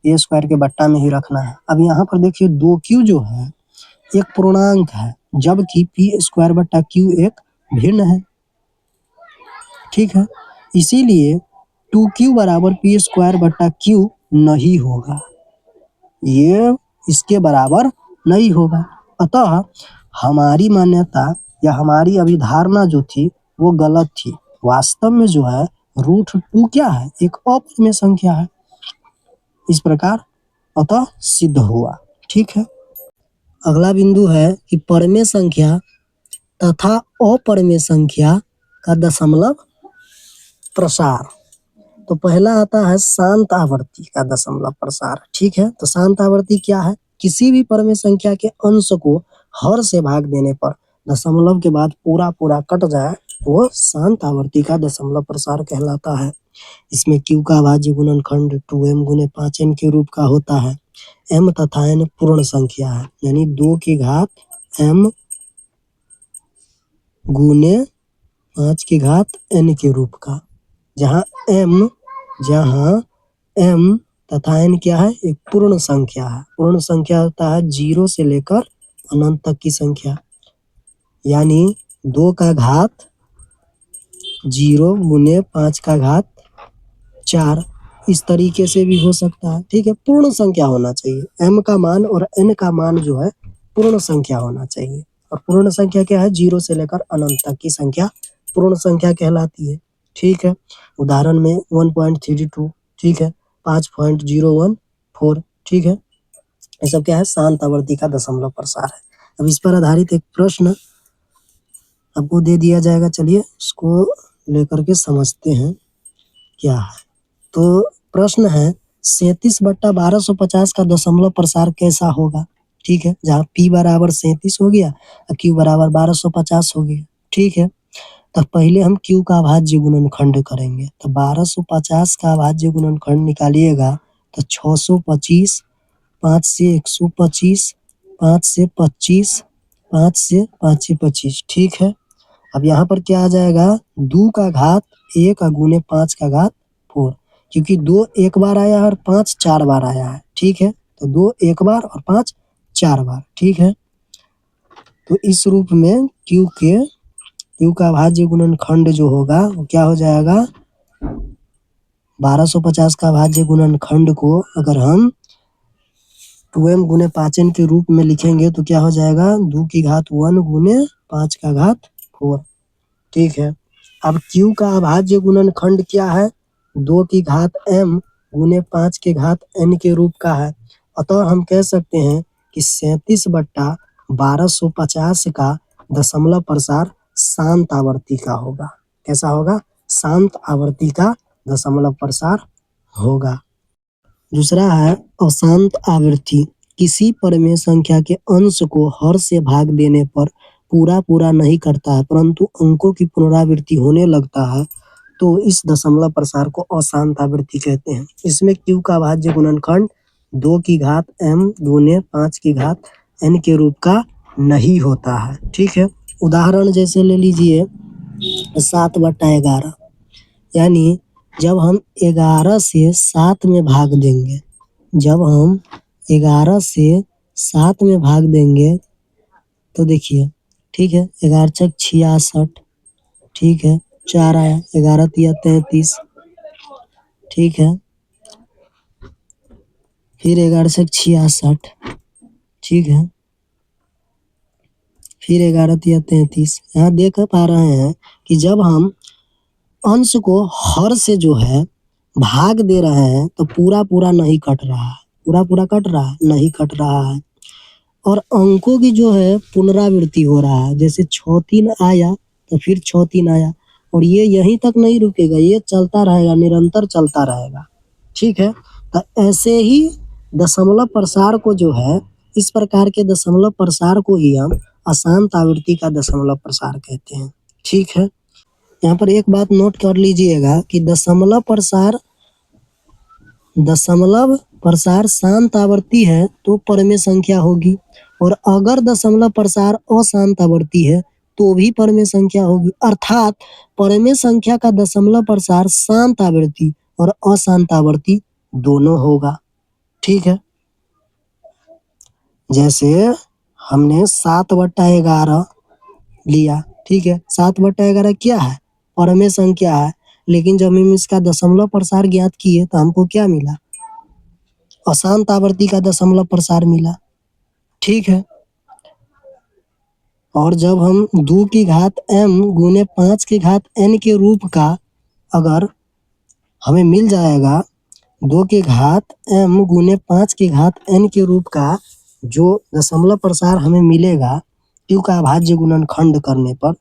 ए स्क्वायर के बट्टा में ही रखना है। अब यहाँ पर देखिए 2q जो है एक पूर्णांक है, जबकि p स्क्वायर बट्टा q एक भिन्न है। ठीक है, इसीलिए 2q बराबर p स्क्वायर बट्टा q नहीं होगा, ये इसके बराबर नहीं होगा। अतः हमारी मान्यता या हमारी अभिधारणा जो थी वो गलत थी। वास्तव में जो है √2 क्या है, एक अपरिमेय संख्या है। इस प्रकार अतः सिद्ध हुआ। ठीक है, अगला बिंदु है कि परिमेय संख्या तथा अपरिमेय संख्या का दशमलव प्रसार। तो पहला आता है शांत आवर्ती का दशमलव प्रसार। ठीक है, तो शांत आवर्ती क्या है, किसी भी परिमेय संख्या के अंश को हर से भाग देने पर दशमलव के बाद पूरा पूरा कट जाए, वो शांत आवर्ती का दशमलव प्रसार कहलाता है। इसमें q का अभाज्य गुणनखंड 2m गुने 5n के रूप का होता है। m तथा n पूर्ण संख्या है, यानी 2 की घात m गुने 5 की घात n के रूप का, जहाँ m तथा n क्या है, एक पूर्ण संख्या है। पूर्ण संख्या होता है 0 से लेकर अनंत तक की संख्या, यानी 2 का घात 0 गुने 5 का घात 4, इस तरीके से भी हो सकता है। ठीक है, पूर्ण संख्या होना चाहिए, m का मान और n का मान जो है पूर्ण संख्या होना चाहिए। और पूर्ण संख्या क्या है, 0 से लेकर अनंत तक की संख्या पूर्ण संख्या कहलाती है। ठीक है, उदाहरण में 1.32, ठीक है, 5.014, ठीक है, ये सब क्या है, शांत आवर्ती का दशमलव प्रसार है। अब इस पर आधारित एक प्रश्न आपको दे दिया जाएगा, चलिए इसको लेकर के समझते हैं क्या है। तो प्रश्न है 37/1250 का दशमलव प्रसार कैसा होगा। ठीक है, जहाँ p बराबर 37 हो गया और q बराबर 1250 हो गया। ठीक है, तो पहले हम q का अभाज्य गुणनखंड करेंगे। तो 1250 का अभाज्य गुणनखंड निकालिएगा तो 625, 5 से 125, 5 से 25, 5 से 5 25। ठीक है, अब यहाँ पर क्या आ जाएगा, 2 का घात 1 गुने 5 का घात 4, क्योंकि 2 एक बार आया है और 5 4 बार आया है। ठीक है, तो 2 एक बार और 5 4 बार। ठीक है, तो इस रूप में q का अभाज्य गुणनखंड जो होगा वो क्या हो जाएगा, 1250 का अभाज्य गुणनखंड को अगर हम 2m गुने 5n के रूप में लिखेंगे तो क्या हो जाएगा, 2 की घात 1 गुने 5 का घात 4। ठीक है, अब q का अभाज्य गुणनखंड क्या है, 2 की घात m गुने 5 के घात n के रूप का है। अतः हम कह सकते हैं कि 37/1250 का दशमलव प्रसार शांत आवर्ती का होगा। कैसा होगा, शांत आवर्ती का दशमलव प्रसार होगा। दूसरा है अशांत आवृत्ति, किसी परिमेय संख्या के अंश को हर से भाग देने पर पूरा पूरा नहीं करता है परंतु अंकों की पुनरावृत्ति होने लगता है, तो इस दशमलव प्रसार को अशांत आवृत्ति कहते हैं। इसमें q का अभाज्य गुणनखंड 2 की घात m गुने 5 की घात n के रूप का नहीं होता है। ठीक है, उदाहरण जैसे ले लीजिए 7/11, यानी जब हम 11 से 7 में भाग देंगे, जब हम 11 से 7 में भाग देंगे तो देखिए, ठीक है, 11 छक 66, ठीक है, 4 आया, 11 तिया 33, ठीक है, फिर 11 छक 66, ठीक है, फिर 11 तिया 33। यहाँ देख पा रहे हैं कि जब हम अंश को हर से जो है भाग दे रहे हैं तो पूरा पूरा नहीं कट रहा है, पूरा पूरा कट रहा है, नहीं कट रहा है। और अंकों की जो है पुनरावृत्ति हो रहा है, जैसे 6 3 आया तो फिर 6 3 आया, और ये यहीं तक नहीं रुकेगा, ये चलता रहेगा, निरंतर चलता रहेगा। ठीक है, तो ऐसे ही दशमलव प्रसार को जो है, इस प्रकार के दशमलव प्रसार को ही हम अशांत आवृत्ति का दशमलव प्रसार कहते हैं। ठीक है, यहाँ पर एक बात नोट कर लीजिएगा कि दशमलव प्रसार शांत आवर्ती है तो परिमेय संख्या होगी, और अगर दशमलव प्रसार अशांत आवर्ती है तो भी परिमेय संख्या होगी। अर्थात परिमेय संख्या का दशमलव प्रसार शांत आवर्ती और अशांत आवर्ती दोनों होगा। ठीक है, जैसे हमने 7/11 लिया, ठीक है, 7/11 क्या है, परिमेय संख्या है, लेकिन जब हम इसका दशमलव प्रसार ज्ञात किए तो हमको क्या मिला, अशांत आवर्ती का दशमलव प्रसार मिला। ठीक है, और जब हम 2 की घात m गुने 5 की घात n के रूप का अगर हमें मिल जाएगा 2 की घात m गुने 5 की घात n के रूप का जो दशमलव प्रसार हमें मिलेगा q का अभाज्य गुणनखंड करने पर।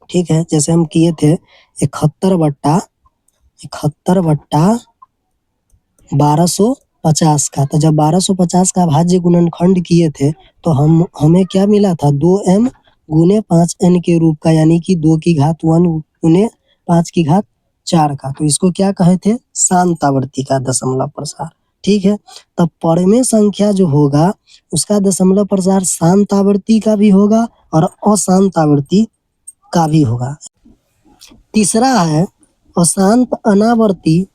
ठीक है, जैसे हम किए थे 71/1250 का, तो जब 1250 का अभाज्य गुणनखंड किए थे तो हमें क्या मिला था 2m गुने 5n के रूप का, यानी कि 2 की घात 1 गुने 5 की घात 4 का। तो इसको क्या कहे थे, शांत आवृत्ति का दशमलव प्रसार। ठीक है, तब परमेय संख्या जो होगा उसका दशमलव प्रसार शांत आवृत्ति का भी होगा और अशांत आवृत्ति का भी होगा। तीसरा है अशांत अनावर्ती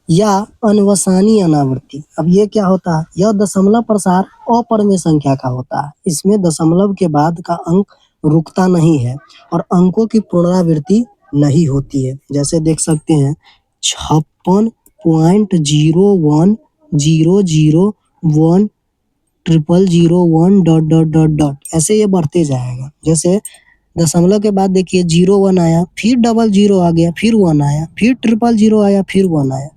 या अनवसानी अनावर्ती। अब ये क्या होता है, यह दशमलव प्रसार अपरमेय संख्या का होता है। इसमें दशमलव के बाद का अंक रुकता नहीं है और अंकों की पुनरावृत्ति नहीं होती है। जैसे देख सकते हैं 56.0010001 ऐसे ये बढ़ते जाएगा। जैसे दशमलव के बाद देखिए 01 आया, फिर 00 आ गया, फिर 1 आया, फिर 000 आया, फिर 1 आया।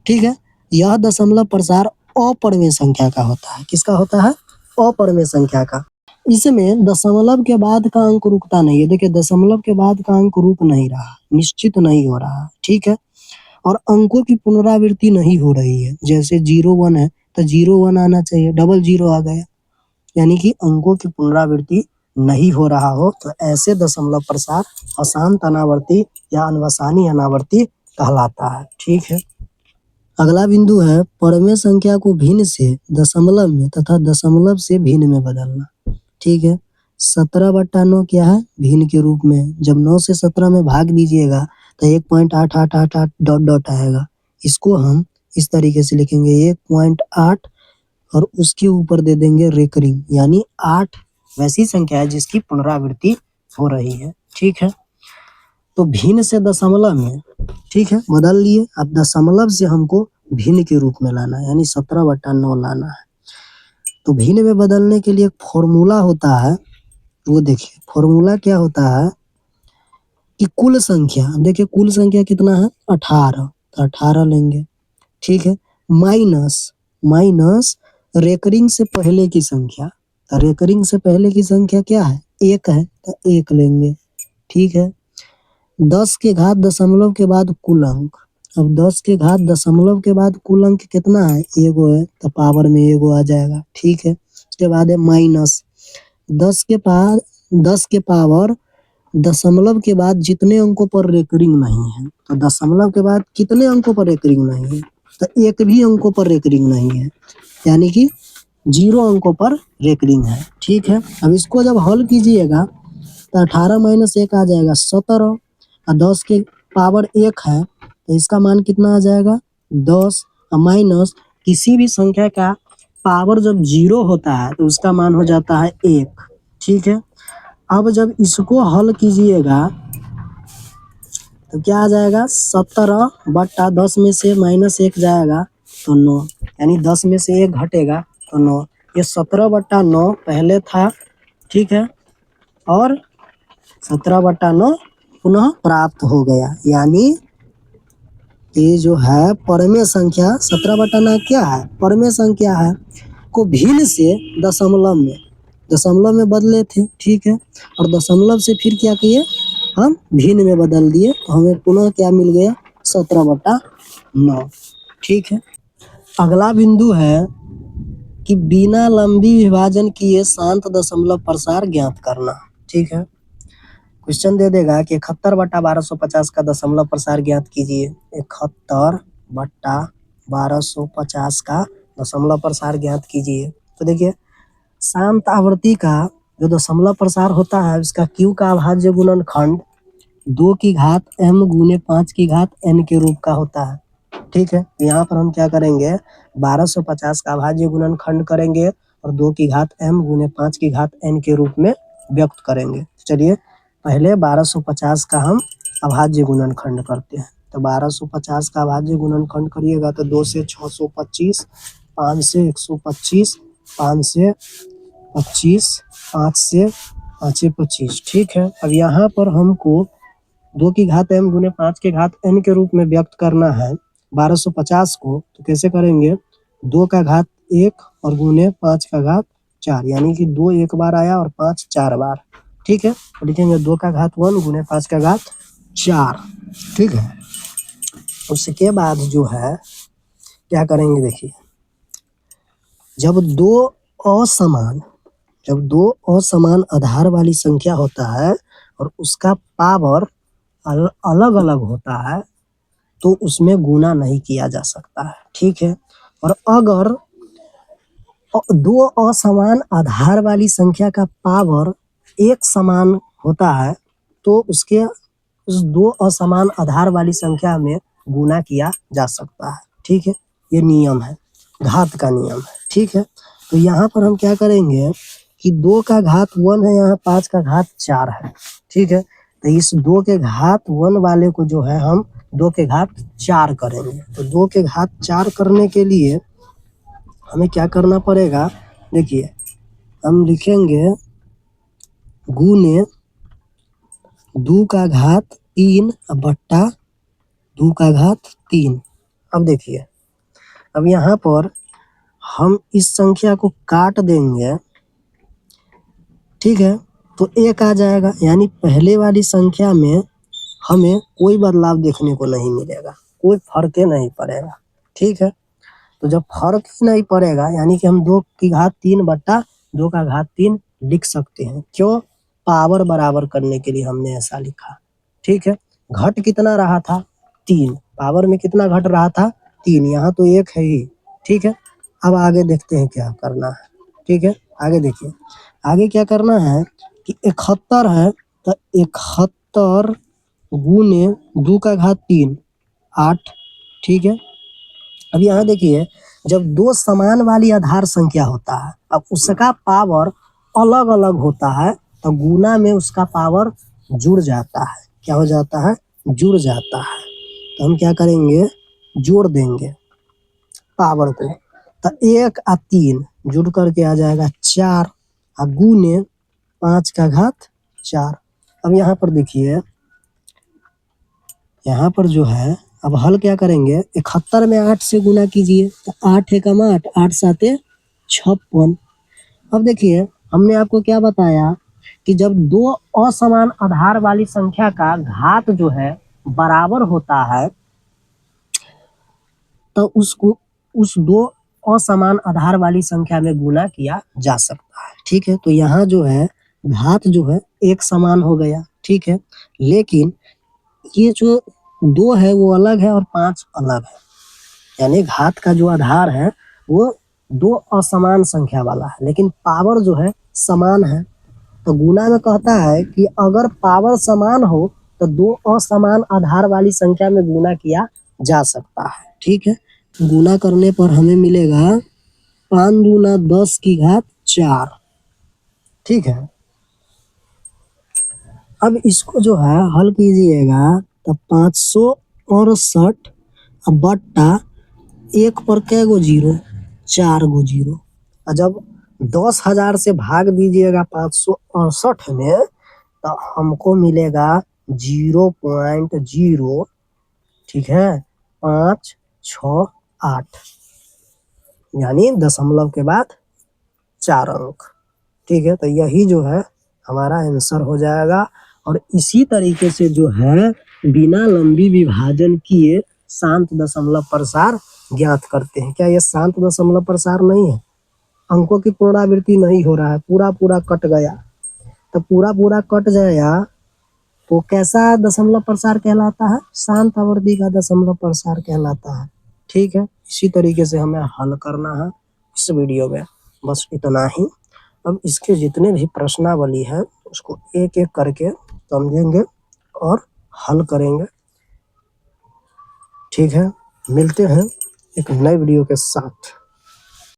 ठीक है, यह दशमलव प्रसार अपरमेय संख्या का होता है। किसका होता है, अपरमेय संख्या का। इसमें दशमलव के बाद का अंक रुकता नहीं है। देखिए दशमलव के बाद का अंक रुक नहीं रहा, निश्चित नहीं हो रहा। ठीक है, और अंकों की पुनरावृत्ति नहीं हो रही है। जैसे 01 है तो 01 आना चाहिए, 00 आ गया, यानी कि अंकों की पुनरावृत्ति नहीं हो रहा हो तो ऐसे दशमलव प्रसार अशांत अनावर्ती या अनवसानी अनावर्ती कहलाता है। ठीक है, अगला बिंदु है परमेय संख्या को भिन्न से दशमलव में तथा दशमलव से भिन्न में बदलना। ठीक है, 17/9 क्या है, भिन्न के रूप में। जब 9 से 17 में भाग दीजिएगा तो 1.8888 डॉट डॉट आएगा। इसको हम इस तरीके से लिखेंगे 1.8 और उसके ऊपर दे देंगे रेकरिंग, यानी 8 वैसी संख्या है जिसकी पुनरावृत्ति हो रही है। ठीक है, तो भिन्न से दशमलव में, ठीक है, बदल लिए। अब दशमलव से हमको भिन्न के रूप में लाना है, यानी 17/9 लाना है। तो भिन्न में बदलने के लिए एक फॉर्मूला होता है, वो देखिए फॉर्मूला क्या होता है कि कुल संख्या, देखिए कुल संख्या कितना है 18, तो 18 लेंगे। ठीक है, माइनस रेकरिंग से पहले की संख्या, तो रेकरिंग से पहले की संख्या क्या है 1 है, तो 1 लेंगे। ठीक है, 10 के घात दशमलव के बाद कुल अंक। अब 10 के घात दशमलव के बाद कुल अंक कितना है, एगो है, तो पावर में एगो आ जाएगा। ठीक है, उसके बाद है माइनस 10 के पावर दशमलव के बाद जितने अंकों पर रेकरिंग नहीं है, तो दशमलव के बाद कितने अंकों पर रेकरिंग नहीं है, तो एक भी अंकों पर रेकरिंग नहीं है, यानी कि 0 अंकों पर रेकरिंग है। ठीक है, अब इसको जब हल कीजिएगा तो 18 माइनस 1 आ जाएगा 17, और 10 के पावर 1 है तो इसका मान कितना आ जाएगा 10, और माइनस किसी भी संख्या का पावर जब 0 होता है तो उसका मान हो जाता है 1। ठीक है, अब जब इसको हल कीजिएगा तो क्या आ जाएगा 17/10 में से -1 जाएगा तो 9, यानी 10 में से 1 घटेगा तो 9। ये 17/9 पहले था। ठीक है, और 17/9 पुनः प्राप्त हो गया, यानी ये जो है परमेय संख्या 17/9 क्या है, परमेय संख्या है को भिन्न से दशमलव में बदले थे। ठीक है, और दशमलव से फिर क्या किए, हम भिन्न में बदल दिए, तो हमें पुनः क्या मिल गया 17/9। ठीक है, अगला बिंदु है कि बिना लंबी विभाजन किए शांत दशमलव प्रसार ज्ञात करना। ठीक है, क्वेश्चन दे देगा कि 71/1250 का दशमलव प्रसार ज्ञात कीजिए। 71/1250 का दशमलव प्रसार ज्ञात कीजिए। तो देखिए शांत आवृत्ति का जो दशमलव प्रसार होता है उसका q का अभाज्य गुणनखंड 2 की घात m गुने 5 की घात n के रूप का होता है। ठीक है, यहाँ पर हम क्या करेंगे 1250 का अभाज्य गुणनखंड करेंगे और 2 की घात m गुने 5 की घात n के रूप में व्यक्त करेंगे। चलिए पहले 1250 का हम अभाज्य गुणनखंड करते हैं। तो 1250 का अभाज्य गुणनखंड करिएगा तो 2 से 625, 5 से 125, 5 से 25, 5 से 5 25। ठीक है, अब यहाँ पर हमको 2 की घात m गुने 5 के घात n के रूप में व्यक्त करना है 1250 को, तो कैसे करेंगे? 2 का घात 1 और गुने 5 का घात 4, यानी कि 2 एक बार आया और 5 4 बार। ठीक है, तो लिखेंगे 2 का घात 1 गुने 5 का घात 4। ठीक है, उसके बाद जो है क्या करेंगे, देखिए जब दो असमान आधार वाली संख्या होता है और उसका पावर अलग अलग होता है तो उसमें गुना नहीं किया जा सकता है। ठीक है, और अगर दो असमान आधार वाली संख्या का पावर एक समान होता है तो उस दो असमान आधार वाली संख्या में गुना किया जा सकता है। ठीक है, ये नियम है, घात का नियम है। ठीक है, तो यहाँ पर हम क्या करेंगे कि 2 का घात 1 है, यहाँ 5 का घात 4 है। ठीक है, तो इस 2 के घात 1 वाले को जो है हम 2 के घात 4 करेंगे। तो 2 के घात 4 करने के लिए हमें क्या करना पड़ेगा, देखिए हम लिखेंगे गुने 2 का घात 3 बट्टा 2 का घात 3। अब देखिए, अब यहाँ पर हम इस संख्या को काट देंगे। ठीक है, तो 1 आ जाएगा, यानी पहले वाली संख्या में हमें कोई बदलाव देखने को नहीं मिलेगा, कोई फर्क ही नहीं पड़ेगा। ठीक है, तो जब फर्क ही नहीं पड़ेगा यानी कि हम 2 की घात 3 बट्टा 2 का घात 3 लिख सकते हैं। क्यों? पावर बराबर करने के लिए हमने ऐसा लिखा। ठीक है, घट कितना रहा था? 3। पावर में कितना घट रहा था? 3। यहाँ तो 1 है ही। ठीक है, अब आगे देखते हैं क्या करना है। ठीक है, आगे देखिए, आगे क्या करना है कि 71 है, तो 71 गुने 2 का घात 3 8। ठीक है, अब यहाँ देखिए, जब दो समान वाली आधार संख्या होता है अब उसका पावर अलग अलग होता है तो गुना में उसका पावर जुड़ जाता है। क्या हो जाता है? जुड़ जाता है। तो हम क्या करेंगे, जोड़ देंगे पावर को, तो 1 और 3 जुड़ करके आ जाएगा 4 और गुने 5 का घात 4। अब यहाँ पर देखिए, यहाँ पर जो है अब हल क्या करेंगे, 71 में 8 से गुना कीजिए, तो 8 एकम 8, 8 साते 56। अब देखिए, हमने आपको क्या बताया कि जब दो असमान आधार वाली संख्या का घात जो है बराबर होता है तो उसको उस दो असमान आधार वाली संख्या में गुना किया जा सकता है। ठीक है, तो यहाँ जो है घात जो है एक समान हो गया। ठीक है, लेकिन ये जो 2 है वो अलग है और 5 अलग है, यानी घात का जो आधार है वो 2 असमान संख्या वाला है लेकिन पावर जो है समान है। तो गुना में कहता है कि अगर पावर समान हो तो 2 असमान आधार वाली संख्या में गुना किया जा सकता है। ठीक है, गुना करने पर हमें मिलेगा 5 दूना 10 की घात 4। ठीक है, अब इसको जो है हल कीजिएगा तो 568 बट्टा 1 पर कै गो जीरो? 4 गो जीरो। और जब 10,000 से भाग दीजिएगा 568 में तो हमको मिलेगा 0.0, ठीक है, 568, यानी दशमलव के बाद 4 अंक। ठीक है, तो यही जो है हमारा आंसर हो जाएगा। और इसी तरीके से जो है बिना लंबी विभाजन किए शांत दशमलव प्रसार ज्ञात करते हैं। क्या ये शांत दशमलव प्रसार नहीं है? अंकों की पुनरावृत्ति नहीं हो रहा है, पूरा पूरा कट गया। तो पूरा पूरा कट जाएगा तो कैसा दशमलव प्रसार कहलाता है? शांत आवर्ती का दशमलव प्रसार कहलाता है। ठीक है, इसी तरीके से हमें हल करना है इस वीडियो में, बस इतना ही। अब इसके जितने भी प्रश्नावली है उसको एक एक करके समझेंगे और हल करेंगे। ठीक है, मिलते हैं एक नए वीडियो के साथ।